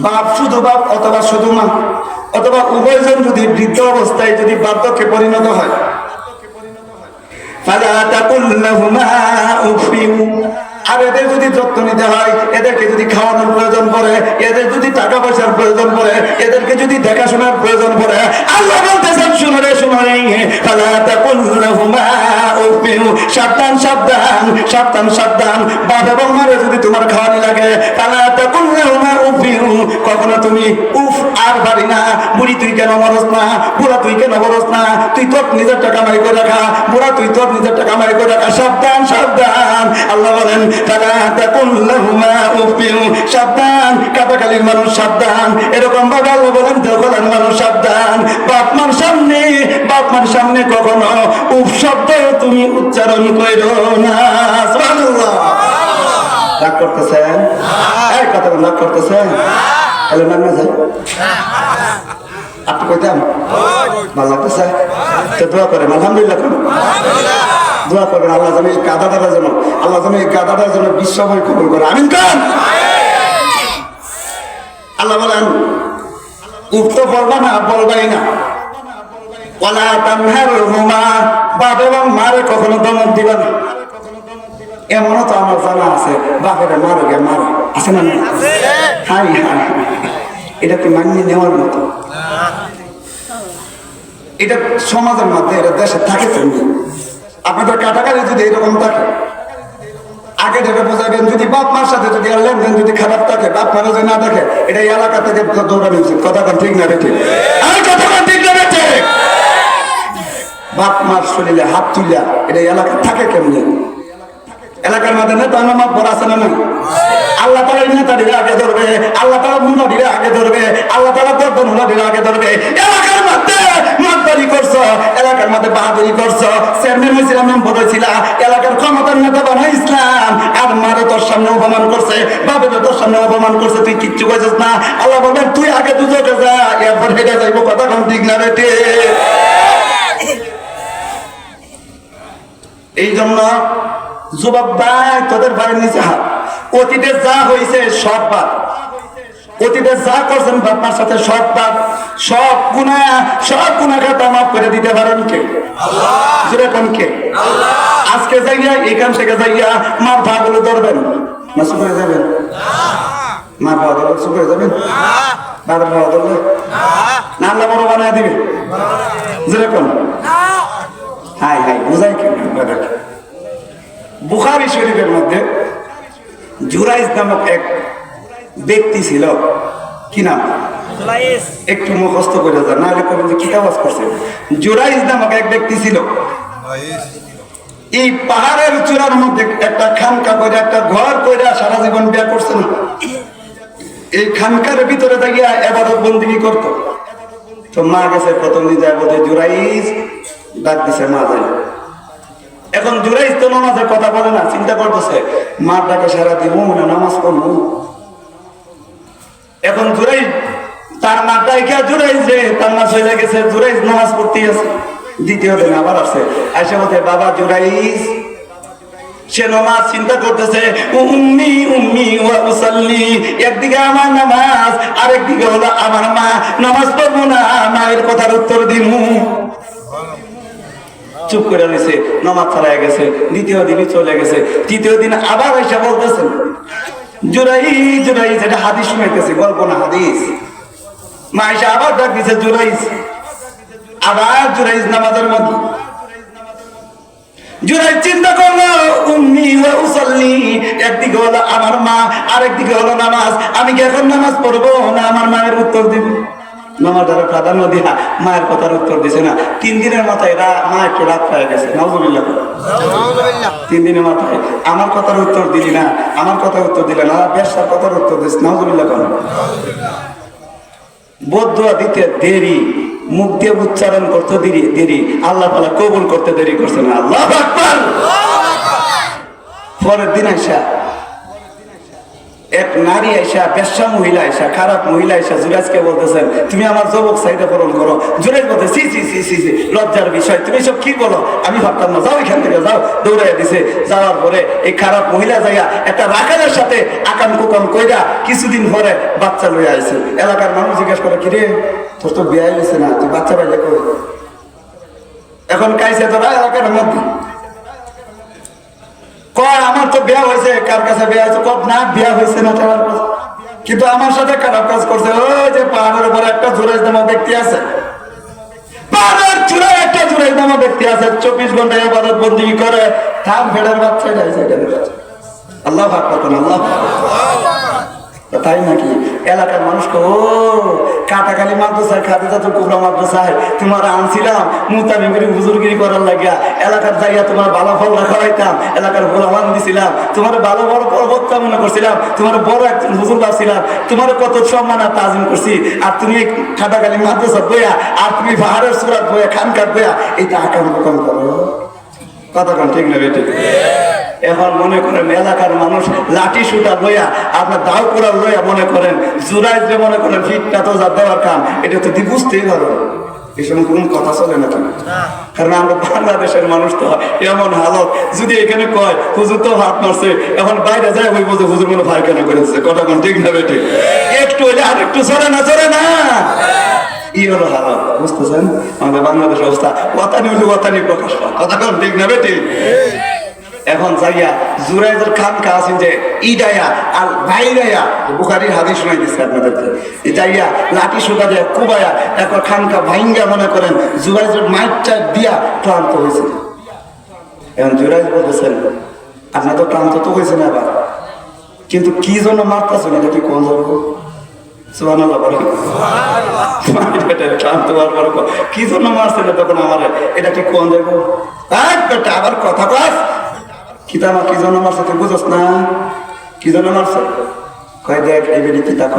বাপ শুধু বাপ অথবা শুধু মা অথবা উভয়জন যদি বৃদ্ধ অবস্থায় যদি বার্ধক্যে পরিণত হয়, ফালা তাকুল লাহুমা উফিন। আর এদের যদি যত্ন নিতে হয়, এদেরকে যদি খাওয়ানোর প্রয়োজন পড়ে, এদের যদি টাকা পয়সার প্রয়োজন পড়ে, এদেরকে যদি দেখাশোনার প্রয়োজন পড়ে, আল্লাহ বলতেছেন, শুনো রে, শুনো রে, ফালা তাকুল লাহুমা উফিন। সাবধান সাবধান সাবধান সাবধান। বাপ এবং মারে যদি তোমার খাওয়ানি লাগে, ফালা তাকুল লাহুমা উফিন। কখনো তুমি উফ আর পারি না, বুড়ি তুই কেন মরস না, বুড়া তুই কেন মরস না, তুই তোর নিজের টাকা কামাই করে রাখা, বুড়া তুই তোর নিজের টাকা কামাই করে রাখা। সাবধান সাবধান। আল্লাহ বলেন, সাবধান। কাটাকালির মানুষ সাবধান। এরকম ভাবে আল্লাহ বলেন, দখলের মানুষ সাবধান। বাপ মার সামনে কখনো উফ শব্দ তুমি উচ্চারণ করো না। সুবহানাল্লাহ। রাগ করতেছেন? এই কথা রাগ করতেছেন? তাহলে নাম না যায় আপনি কইতাম ভালো লাগতেছে তো দোয়া করেন আলহামদুলিল্লাহ দোয়া করবেন আল্লাহ যেন এই গাদাটার জন্য আল্লাহ যেন এই গাদাটার জন্য বিশ্বময় কবুল করে আমিন কান আল্লাহ বলেন উক্ত বলবা না বলবাই না ওয়ালা তানহারহুমা বাপ এবং মারে কখনো দমন দিবা না এমনও তো আমার জানা আছে বাপের মারো গে মারো আছে না না হাই হাই এটা কি মানিয়ে নেওয়ার মতো এটা সমাজের মধ্যে এটা দেশে থাকে তুমি আপনাদের কাটাকাটি যদি এরকম থাকে আগে থেকে বোঝাবেন যদি বাপ মার সাথে যদি লেনদেন যদি খারাপ থাকে বাপ মারা যদি না থাকে এটা এলাকা থেকে দৌড়ানো উচিত কথা ঠিক না ঠিক আর কথা ঠিক না ঠিক বাপ মার শরীরে হাত তুলিয়া এটা এলাকা থাকে কেমনি এলাকার মধ্যে নেতা নামাজ বড় আছে না আল্লাহ তালা নেতাটিরা আগে ধরবে আল্লাহ তালা মুনাটিরা আগে ধরবে আল্লাহ তালা দর্দন মুনাটিরা আগে ধরবে এলাকার মধ্যে মাতবাড়ি করছো এলাকার মধ্যে বাহাদুরি করছো চেয়ারম্যান হয়েছিলাম মেম্বার হয়েছিল এলাকার ক্ষমতার নেতা বানা ইসলাম আর মারে তোর সামনে অপমান করছে বাপে তোর সামনে অপমান করছে তুই কিচ্ছু কইছিস না আল্লাহ বলবেন তুই আগে দুজকে যা এরপর হেঁটে যাইবো কথা কোন ঠিক না রে এই জন্য যুবক ভাই তোদের বাড়ির নিচে হাত অতীতে যা হয়েছে সব বাদ অতীতে যা করছেন বাপমার সাথে সব বাদ সব গুনাহ খাতা মাফ করে দিতে পারেন কে আল্লাহ কে আল্লাহ আজকে যাইয়া এখান থেকে যাইয়া মার ভাগুলো ধরবেন না চুপ করে যাবেন মার ভাগ ধরলে চুপ করে যাবেন বাবার ভাগ ধরলে না আল্লাহ বড় বানায় দিবে যেরকম হাই হাই বুঝাই কেন বুখারী শরীফের মধ্যে জুরাইজ নামক এক ব্যক্তি ছিল কি নাম একটু মুখস্থ করে যান না হলে কবেন যে কি আওয়াজ করছে জুরাইজ নামক এক ব্যক্তি ছিল এই পাহাড়ের চূড়ার মধ্যে একটা খানকা করে একটা ঘর করে সারা জীবন বিয়া করছে না এই খানকার ভিতরে দাঁড়িয়ে ইবাদত বন্দেগী করতো তো মা গেছে প্রথম দিন যায় বলে জুরাইজ ডাক দিছে মা যায় এখন জুরাইজ তো নামাজের কথা বলে না চিন্তা করতেছে মার ডাকে সারা দিব না নামাজ পড়বো এখন জুরাইজ তার মা ডাইকা জুরাইজ রে তার মা চলে গেছে জুরাইজ নামাজ পড়তে আছে দ্বিতীয় দিন আবার আসছে আইসা বলতে বাবা জুরাইজ সে নামাজ চিন্তা করতেছে উম্মি উম্মি ওয়া উসাল্লি একদিকে আমার নামাজ আরেকদিকে হলো আমার মা নামাজ পড়বো না মায়ের কথার উত্তর দিমু চুপ করে রয়েছে নামাজ ছাড়াই গেছে দ্বিতীয় দিনই চলে গেছে তৃতীয় দিন আবার এসে বলতেছেন জুরাইজ জুরাইজ এটা হাদিস শুনাইতেছে গল্প না হাদিস মা এসে আবার ডাক দিছে জুরাইজ আবার জুরাইজ নামাজের মধ্যে জুরাইজ চিন্তা করলো উম্মি ওয়া উসাল্লি একদিকে হলো আমার মা আরেকদিকে হলো নামাজ আমি কি এখন নামাজ পড়বো না আমার মায়ের উত্তর দিব নামাজ দ্বারা প্রাধান্য দিয়া মায়ের কথার উত্তর দিছে না 3 দিনের মাথায় মা একটু রাত পেয়ে গেছে নাউজুবিল্লাহ 3 দিনের মাথায় আমার কথার উত্তর দিলি না আমার কথার উত্তর দিলে না ব্যবসার কথার উত্তর দিস নাউজুবিল্লাহ বদদুয়া দিতে দেরি মুখ দিয়ে উচ্চারণ করতে দেরি আল্লাহ তাআলা কবুল করতে দেরি করছে না আল্লাহু আকবার পরের দিন আইসা এক নারী আইসা পেশা মহিলা আইসা খারাপ মহিলা আইসা জুরাইজকে বলতেছেন তুমি আমার যুবক চাহিদা পূরণ করো জুরাইজ বলতে সি সি সি সি লজ্জার বিষয় তুমি সব কি বলো আমি ভাবতাম না যাও এখান থেকে যাও দৌড়াইয়া দিছে যাওয়ার পরে এই খারাপ মহিলা যাইয়া একটা রাখালের সাথে আকাম কুকাম কইরা কিছুদিন পরে বাচ্চা লইয়া আইছে এলাকার মানুষ জিজ্ঞেস করে কিরে তোর তো বিয়ে হয়েছে না তুই বাচ্চা পাইলে কই এখন কাইছে তোরা এলাকার মধ্যে কয় আমার তো বিয়া হয়েছে কার কাছে বিয়া হয়েছে কব না বিয়া হয়েছে না কিন্তু আমার সাথে খারাপ কাজ করছে ওই যে পাহাড়ের উপরে একটা জুরাইজ নামক ব্যক্তি আছে পাহাড়ের চূড়ায় একটা জুরাইজ নামক ব্যক্তি আছে 24 ঘন্টা ইবাদত বন্দেগী করে থাম ভেড়ার বাচ্চা আল্লাহু আকবার আল্লাহ তাই নাকি এলাকার মানুষকে ও কাটাখালি মাদ্রাসায় খাদিজাতুল কুবরা মাদ্রাসায় তোমার আনছিলাম মুতাবিগিরি হুজুরগিরি করার লাগিয়া এলাকার জায়গা তোমার ভালো ফল রাখাইতাম এলাকার গোলামান দিছিলাম তোমার ভালো বড় পর্বত মনে করছিলাম তোমার বড় একজন হুজুর ভাবছিলাম তোমার কত সম্মান আর তাজিম করছি আর তুমি কাটাখালি মাদ্রাসা বইয়া আর তুমি পাহাড়ের সুরাত বইয়া খানকার বইয়া এটা আকাম কুকাম করো কথা কন ঠিক না বেটি এখন মনে করেন এলাকার মানুষ লাঠি সুটা লইয়া আপনার দাও করা লইয়া মনে করেন জুরাইজ যে মনে করেন ফিটটা তো যা দেওয়ার কাম এটা তো বুঝতেই পারো এই সময় কোন কথা চলে না কারণ আমরা বাংলাদেশের মানুষ তো এমন হালত যদি এখানে কয় হুজুর তো হাত মারছে এখন বাইরে যায় ওই বলতে হুজুর মনে পায়খানা করেছে কথা কোন ঠিক না বেটে একটু হইলে আর একটু চলে না ই হলো হালত বুঝতেছেন আমাদের বাংলাদেশ অবস্থা ওয়াতানি হলে ওয়াতানি প্রকাশ পায় কথা কোন ঠিক না বেটে এখন যাইয়া জুরাইজের খানকা আছেন যে ইডাইয়া আর বাইরাইয়া বুখারীর হাদিস শোনাই দিচ্ছে আপনাদেরকে যাইয়া লাঠি সুতা দিয়ে কুবাইয়া এখন খানকা ভাইঙ্গা মনে করেন জুরাইজের মাইকটা দিয়া ক্লান্ত হয়েছে এখন জুরাইজ বলতেছেন আপনার তো ক্লান্ত তো হয়েছে না আবার কিন্তু কি জন্য মারতেছেন এটা কি কোন যাবো সুবহানাল্লাহ বলেন ক্লান্ত হওয়ার পর কি জন্য মারছেন তখন আমার এটা কি কোন যাবো আবার কথা কস কিতা আমার কি জন্য মারছে তুই বুঝস না কি জন্য মারছে কয় দেখ এই বেলি কিতা ক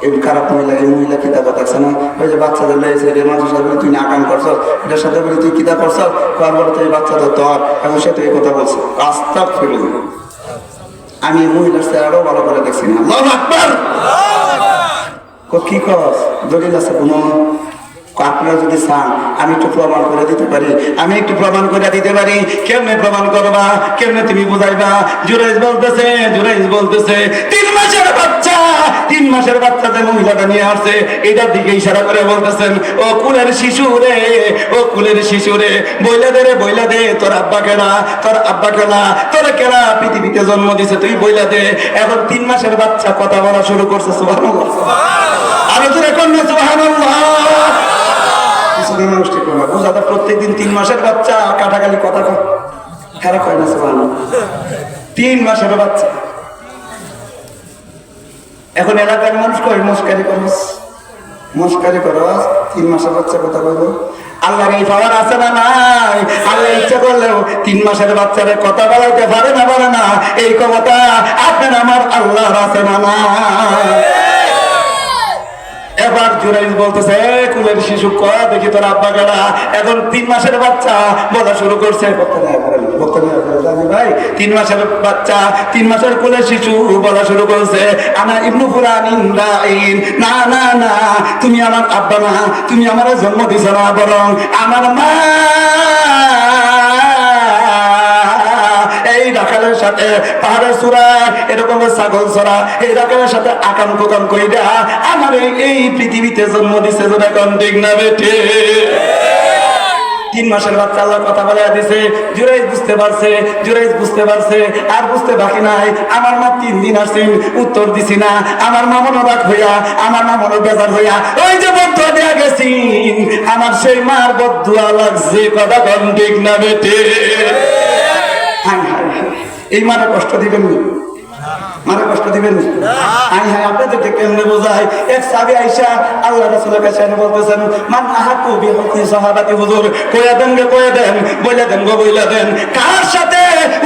এই খারাপ মহিলা এই মহিলা কিতা কথাছে না ওই যে বাচ্চাদের লেগেছে রে মানুষের সাথে তুই না কাম করছ এটার সাথে বলি তুই কিতা করছ কর বলে তুই বাচ্চাদের তোর এখন সে তুই কথা বলছে আস্তাক ফিরুন আমি মহিলার সে আরো ভালো করে দেখছি না আল্লাহু আকবার কি কস দলিল আছে কোনো আপনারা যদি চান আমি একটু প্রমাণ করে দিতে পারি কেমনে প্রমাণ করবা কেমনে তুমি বুঝাইবা জুরাইজ বলতেছে 3 মাসের বাচ্চা যে মহিলাটা নিয়ে আসছে এটার দিকে ইশারা করে বলতেছেন ও কুলের শিশু রে বইলা দে তোর আব্বা কেনা তোর কেনা পৃথিবীতে জন্ম দিছে তুই বইলা দে এখন 3 মাসের বাচ্চা কথা বলা শুরু করছে সুবহানাল্লাহ আরো জোরে কন্যা সুবহানাল্লাহ প্রত্যেকদিন 3 মাসের বাচ্চা কাটাকালি কথা খারাপ হয় না সুবহানাল্লাহ 3 মাসের বাচ্চা এখন এলাকার মানুষ কয় মস্কারি করস 3 মাসের বাচ্চা কথা বলবো আল্লাহর এই পাওয়ার আছে না নাই আল্লাহ ইচ্ছা করলেও 3 মাসের বাচ্চারে কথা বলাইতে পারে না এই ক্ষমতা আপনার আমার আল্লাহর আছে না নাই এবার জুরাইজ বলতেছে কুলের শিশু কয়া দেখি তোর আব্বা গেলা এখন 3 মাসের বাচ্চা বলা শুরু করছে ভাই 3 মাসের বাচ্চা 3 মাসের কুলের শিশু বলা শুরু করছে আনা ইবনু ফুলানিন রাইন না তুমি আমার আব্বা না তুমি আমার জন্ম দিছ না বরং আমার মা এই রাখালের সাথে পাহাড়ের চূড়া এরকম ছাগল চড়া এই রাখালের সাথে আকাম কোকাম কইরা আমার এই পৃথিবীতে জন্ম দিছে যেটা কোন ঠিক না বেঠে 3 মাসের বাচ্চা আল্লাহ কথা বলে দিছে জুরাইজ বুঝতে পারছে আর বুঝতে বাকি নাই আমার মা 3 দিন আসছেন উত্তর দিছি না আমার মা মনোরাগ হইয়া আমার মা বেজার হইয়া ওই যে বদুয়া দেয়া গেছি আমার সেই মার বদুয়া লাগছে কথা কোন ঠিক না বেঠে এই মারে কষ্ট দিবেন আপনাদেরকে কেমনে বোঝাই এক সাহাবী আয়েশা আল্লাহ রাসূলের কাছে এসে বলতেছেন মান আহাকু বিহুকি সাহাবাতি হুজুর কইয়া দেন কার সাথে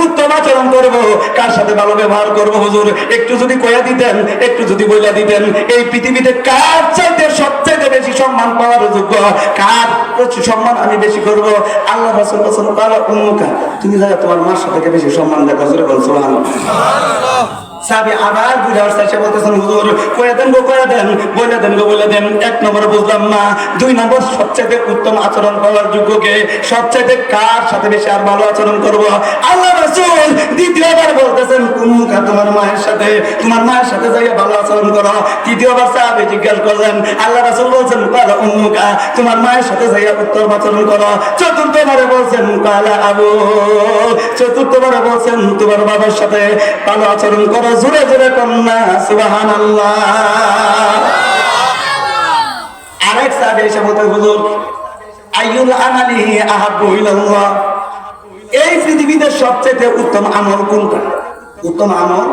উত্তম আচরণ করব কার সাথে ভালো ব্যবহার করব হুজুর একটু যদি কইয়া দিতেন একটু যদি বইলা দিতেন এই পৃথিবীতে কার চাইতে সবচেয়ে বেশি সম্মান পাওয়ার যোগ্য কার সম্মান আমি বেশি করব আল্লাহ রাসূল বলেছেন কালা উম্মুকা তুমি যারা তোমার মার সাথে বেশি সম্মান দেখো জোরে বল সুবহানাল্লাহ সাহাবী আবার বুঝার চেষ্টা বলতেছেন হুজুর কইয়া দেন বলে দেন 1 নম্বর বুঝলাম না 2 নম্বর সবচেয়ে উত্তম আচরণ করার যোগ্য কে সবচেয়ে কার সাথে বেশি আর ভালো আচরণ করব আল্লাহ রাসূল দ্বিতীয়বার বলতেছেন কুমুকা তোমার মায়ের সাথে যাইয়া ভালো আচরণ করো তৃতীয়বার সাহাবী জিজ্ঞাসা করলেন আল্লাহ রাসূল বলেন কালা উম্মুকা তোমার মায়ের সাথে যাইয়া উত্তম আচরণ করো চতুর্থবারে বলেন কালা আবু চতুর্থবারে বলেন তোমার বাবার সাথে ভালো আচরণ করো জোরে কন্যা সুবহানাল্লাহ আরেক সাহাবী এসে বলতে হুজুর আইয়ুল আমালি আহাব্বু ইলাল্লাহ এই পৃথিবীতে সবচেয়ে উত্তম আমল কোনটা উত্তম আমল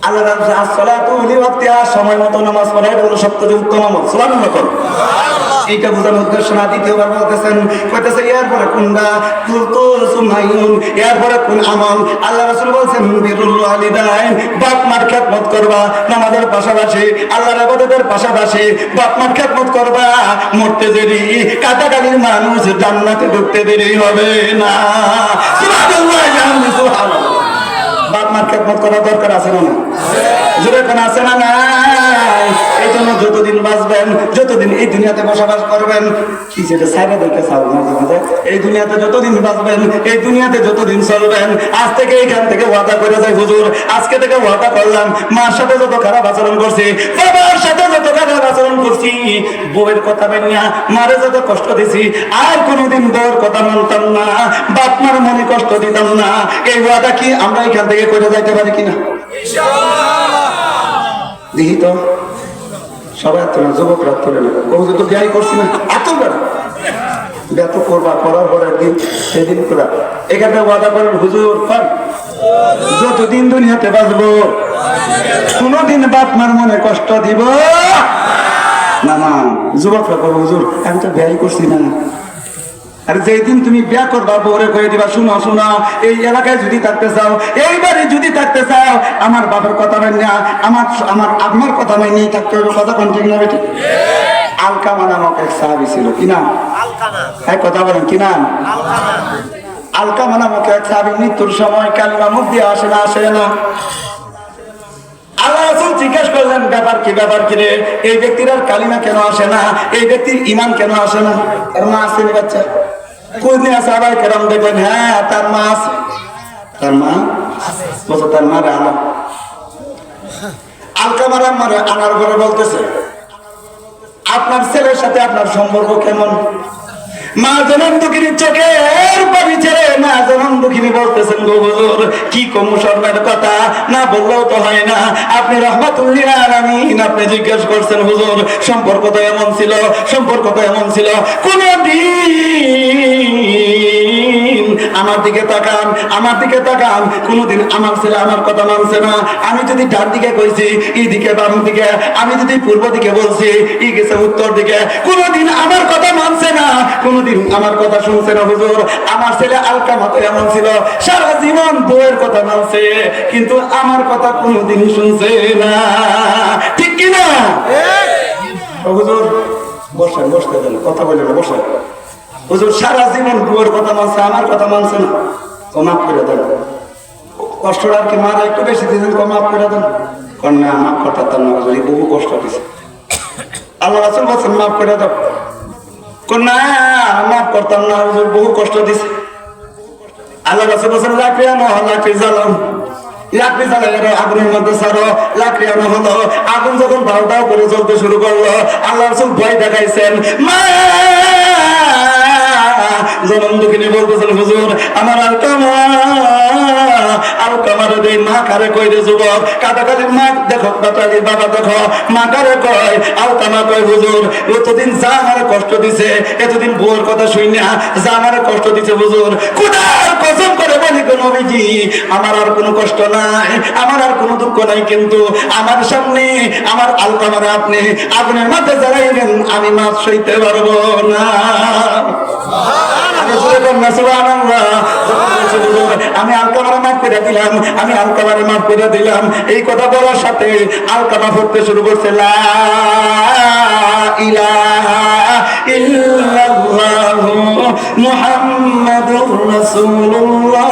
আল্লাহ রাব্বুল আসসালাতু লিওয়াক্তিহা সময় মতো নামাজ পড়া এটা হলো সবচেয়ে উত্তম আমল সুবহানাল্লাহ এইটা বোঝানোর উদ্দেশ্য না দ্বিতীয়বার বলতেছেন কইতেছে এরপরে কোনটা কুলতু সুমাইয়ুন এরপরে কোন আমল আল্লাহ রাসূল বলেন বিরুল ওয়ালিদাইন বাপ মার খেদমত করবা নামাজের পাশাপাশি আল্লাহর ইবাদতের পাশাপাশি বাপ মার খেদমত করবা মরতে দেরি কাটাকালির মানুষ জান্নাতে ঢুকতে দেরি হবে না সুবহানাল্লাহ সুবহানাল্লাহ মার খেদমত করা দরকার আছে না না? জোরে কোন আছে না নাই? এই জন্য যতদিন বাঁচবেন, যতদিন এই দুনিয়াতে বসবাস করবেন, কি সেটা সাইডে দেখে চাও মাঝে মাঝে, এই দুনিয়াতে যতদিন বাঁচবেন, এই দুনিয়াতে যতদিন চলবেন, আজ থেকে এইখান থেকে ওয়াদা করে যায় হুজুর, আজকে থেকে ওয়াদা করলাম, মার সাথে যত খারাপ আচরণ করছি, বাবার সাথে যত খারাপ আচরণ করছি, বউয়ের কথা মানিয়া মারে যত কষ্ট দিছি, আর কোনোদিন বউয়ের কথা মানতাম না, বাপ মার মনে কষ্ট দিতাম না। এই ওয়াদা কি আমরা এখান থেকে করে যাইতে পারি কিনা? দেখি তো সবাই এত না, যুবকরা তোলে না, হুজুর তো বিয়াই করছি না, এত বেড়া ব্যত করবা, করার পর একদিন সেদিন করা এখানে ওয়াদা করেন হুজুর পান, যতদিন দুনিয়াতে বাঁচবো কোনোদিন বাপ মার মনে কষ্ট দিব না। না যুবকরা করবো হুজুর আমি তো বিয়াই করছি না। আর যেদিন তুমি বিয়া করবা বউরে কয়ে দিবা, শুনো শুনো, এই এলাকায় যদি থাকতে চাও, এই বাড়ি যদি থাকতে চাও, আমার বাবার কথা মানি না, আমার কথা মানিয়ে থাকতে হবে। কথা কোন ঠিক না বেটি? আলকামা নামক এক সাহাবী ছিল, কি নাম? এক কথা বলেন কি নাম? আলকামা নামক এক সাহাবী মৃত্যুর সময় কালিমা মুখ দিয়ে আসে না, আসে না। আল্লাহ রাসূল জিজ্ঞেস করলেন, ব্যাপার কি, ব্যাপার কি রে, এই ব্যক্তির আর কালিমা কেন আসে না, এই ব্যক্তির ঈমান কেন আসে না? তার মা আসেনি বাচ্চা কোন সাহাবায়ে কেরাম দেখবেন, হ্যাঁ তার মা আছে, তার মা বলছে, তার মা রে আনা। আলকামার মারে আনার পরে বলতেছে, আপনার ছেলের সাথে আপনার সম্পর্ক কেমন? মা জনম দুঃখিনী চোখের পানি ছেড়ে মা জনম দুঃখিনী বলতেছেন, গো হুজুর কি কম শর্মের কথা, না বললেও তো হয় না, আপনি রহমাতুল্লিল আলামিন, আপনি জিজ্ঞেস করছেন হুজুর সম্পর্ক তো এমন ছিল, সম্পর্ক তো এমন ছিল, কোনদিন আমার দিকে তাকান, আমার দিকে তাকান, কোনদিন আমার ছেলে আমার কথা মানছে না। আমি যদি ডান দিকে কইছি এই দিকে, বাম দিকে, আমি যদি পূর্ব দিকে বলছি এই গেছে উত্তর দিকে, কোনদিন আমার কথা মানছে না, কোনদিন আমার কথা শুনছে না হুজুর। আমার ছেলে আলকামা তো এমন ছিল, সারা জীবন বউয়ের কথা মানছে, কিন্তু আমার কথা কোনদিন শুনছে না, ঠিক কিনা? হুজুর বসেন, বসতে দেন, কথা বলে না, বসেন। হুজুর সারা জীবন বউয়ের কথা মানছে, আমার কথা মানছে না, তো মাফ করে দেন। কষ্টটা আর কি মারা একটু বেশি দিয়েছেন, মাফ করে দেন। না মাফ করতাম না হুজুর, বহু কষ্ট দিছে। আল্লাহ রাসূল বলছেন মাফ করে দাও। না মাফ করতাম না হুজুর, বহু কষ্ট দিছে। আল্লাহ রাসূল বলছেন লাকড়ি আনো, লাকড়ি জ্বালাও, লাকড়ি জ্বালাই আগুনের মধ্যে ছাড়ো, লাকড়ি আনো হলো। আগুন যখন দাও দাও করে জ্বলতে শুরু করলো, আল্লাহ রাসূল ভয় দেখাইছেন। মা জনম দুঃখিনী বলতেছেন, হুজুর আমার আলকামা, আলকামারে দেই, মা কারে কই রে যুবক, কাটাকালির মা দেখো, কাটাকালির বাবা দেখো, মা কারে কয়? আলকামা কয়, হুজুর এতদিন যা আমারে কষ্ট দিছে, এতদিন বউর কথা শুনিয়া যা আমারে কষ্ট দিছে হুজুর, খোদার কসম করে বলি গো নবীজি, আমার আর কোনো কষ্ট নাই, আমার আর কোনো দুঃখ নাই, কিন্তু আমার সামনে আমার আলকামারে আপনি আগুনের মাঝে জ্বালাইলেন, আমি মাছ সইতে পারবো না। আমি আলকামারে মাফ করে দিলাম, আমি আলকামারে মাফ করে দিলাম। এই কথা বলার সাথে আলকামা পড়তে শুরু করছে, লা ইলাহা ইল্লাল্লাহু মুহাম্মাদুর রাসূলুল্লাহ।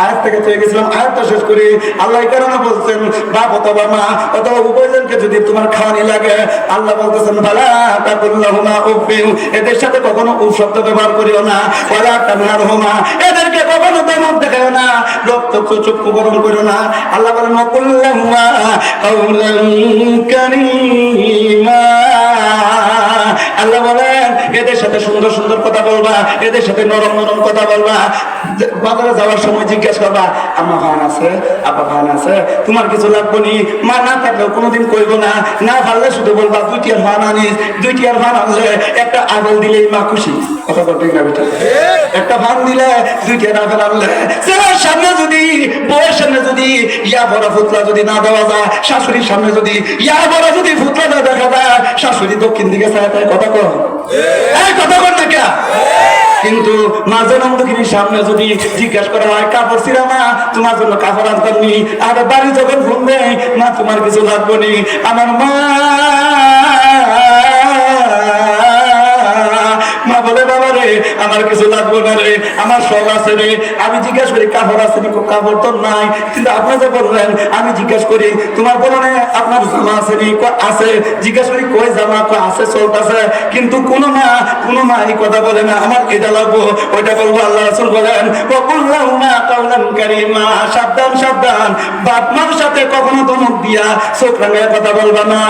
আয়াত থেকে চলে গেছিলাম, আয়াতটা শেষ করি। আল্লাহ কারণে বলছেন, বাপ অথবা মা অথবা উভয়জনকে যদি তোমার খাওয়ানি লাগে, আল্লাহ বলতেছেন ফালা তাকুল্লাহুমা উফিন, এদের সাথে কখনো উফ শব্দ ব্যবহার করিও না, ওয়ালা তানহারহুমা, এদেরকে কখনো দমন দেখাও না, রক্ত চক্ষু গরম করিও না। আল্লাহ বলেন ওয়াকুল্লাহুমা কাওলান কারীমা, আল্লাহ বলেন এদের সাথে সুন্দর সুন্দর কথা বলবা, এদের সাথে নরম নরম কথা বলবা। বাজারে যাওয়ার সময় জিজ্ঞেস করবা, আম্মা ভান আছে, আব্বা ভান আছে, তোমার কিছু লাগবে নি? মা না থাকলেও কোনোদিন কইব না, না পারলে শুধু বলবা দুইটি আর ভান আনিস, দুইটি আর ভান আনলে একটা আগল দিলেই মা খুশি। কথা বলতে না বেটা, একটা ভান দিলে দুইটি আর আগল আনলে, ছেলের সামনে যদি, বউয়ের সামনে যদি ইয়া বড় ফুতলা যদি না দেওয়া যায়, শাশুড়ির সামনে যদি ইয়া বড় যদি ফুতলা না দেখা যায়, শাশুড়ি দক্ষিণ দিকে চায়, তাই কথা কর, কথা কর না কে? কিন্তু মা জনম দুঃখিনীর সামনে যদি জিজ্ঞাসা করা হয়, কাপড় ছিঁড়া মা, তোমার জন্য কাপড় আনতাম নি, আর বাড়ি যখন ফোন দেয়, মা তোমার কিছু লাগবে নি, আমার মা মা বলে বাবা রে রে, আমার কিছু লাগবে না রে, আমার সব আছে রে। আমি জিজ্ঞেস করি কাপড় আছে নি? কাপড় তো নাই। কিন্তু আপনি যে বললেন, আমি জিজ্ঞেস করি তোমার বলনে আপনার জামা আছে নি? আছে। জিজ্ঞেস করি কই জামা? আছে, চলতেছে। কিন্তু কোনো মা এই কথা বলে না আমার এটা লাগবো ওইটা বলবো। আল্লাহ রাসূল বলেন ওয়াকুল্লাহুমা কাওলান কারীমা, সাবধান সাবধান, বাপ মার সাথে কখনো ধমক দিয়া চোখ রাঙায় কথা বলবা না।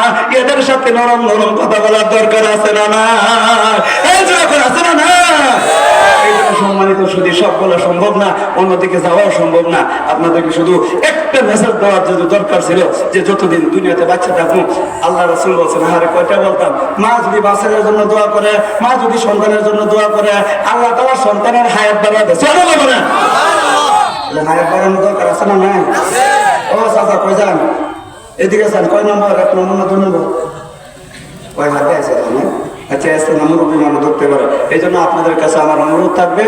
এদের সাথে নরম নরম কথা বলার দরকার আছে না? না এই দরকার আছে না? না সম্মানিত শুধু সব বলা সম্ভব না, অন্যদিকে যাওয়াও সম্ভব না। আপনাদেরকে শুধু একটা মেসেজ দেওয়ার জন্য দরকার ছিল যে যতদিন দুনিয়াতে বাচ্চা থাকুন, আল্লাহ রাসূল বলছেন আরে কয়টা বলতাম, মা যদি বাচ্চাদের জন্য দোয়া করে, মা যদি সন্তানের জন্য দোয়া করে, আল্লাহ তাআলা সন্তানের হায়াত বাড়াবে। সুবহানাল্লাহ বলেন। হায়াত বাড়ানোর দরকার আছে না? নাই? ও চাচা কই যান? এদিকে যান। কয় নম্বর? 1 নম্বর না 2 নম্বর? কয় হাতে আছে? আচ্ছা, আজকে মুরব্বী মানুষ ধরতে পারে। এই জন্য আপনাদের কাছে আমার অনুরোধ থাকবে,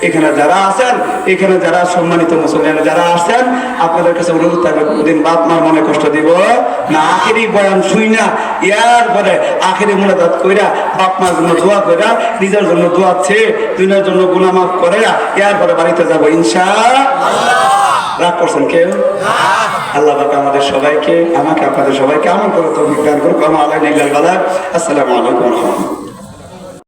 এখানে যারা আছেন, এখানে যারা সম্মানিত মুসলমান যারা আছেন, আপনাদের কাছে অনুরোধ থাকবে কোনদিন বাপ মার মনে কষ্ট দিব না। আখেরি বয়ান শুই না, ইয়ার পরে আখেরি মুনাজাত কইরা বাপ মার জন্য দোয়া কইরা, নিজের জন্য দোয়া চেয়ে, দুনিয়ার জন্য গুনাহ মাফ করে ইয়ার পরে বাড়িতে যাবো ইনশাআল্লাহ। রাগ করছেন কেউ? আল্লাহ পাক আমাদের সবাইকে, আমাকে আপনাদের সবাইকে আমল করে তৌফিক দান করুক। আসসালামু আলাইকুম ওয়া রাহমাতুল্লাহ।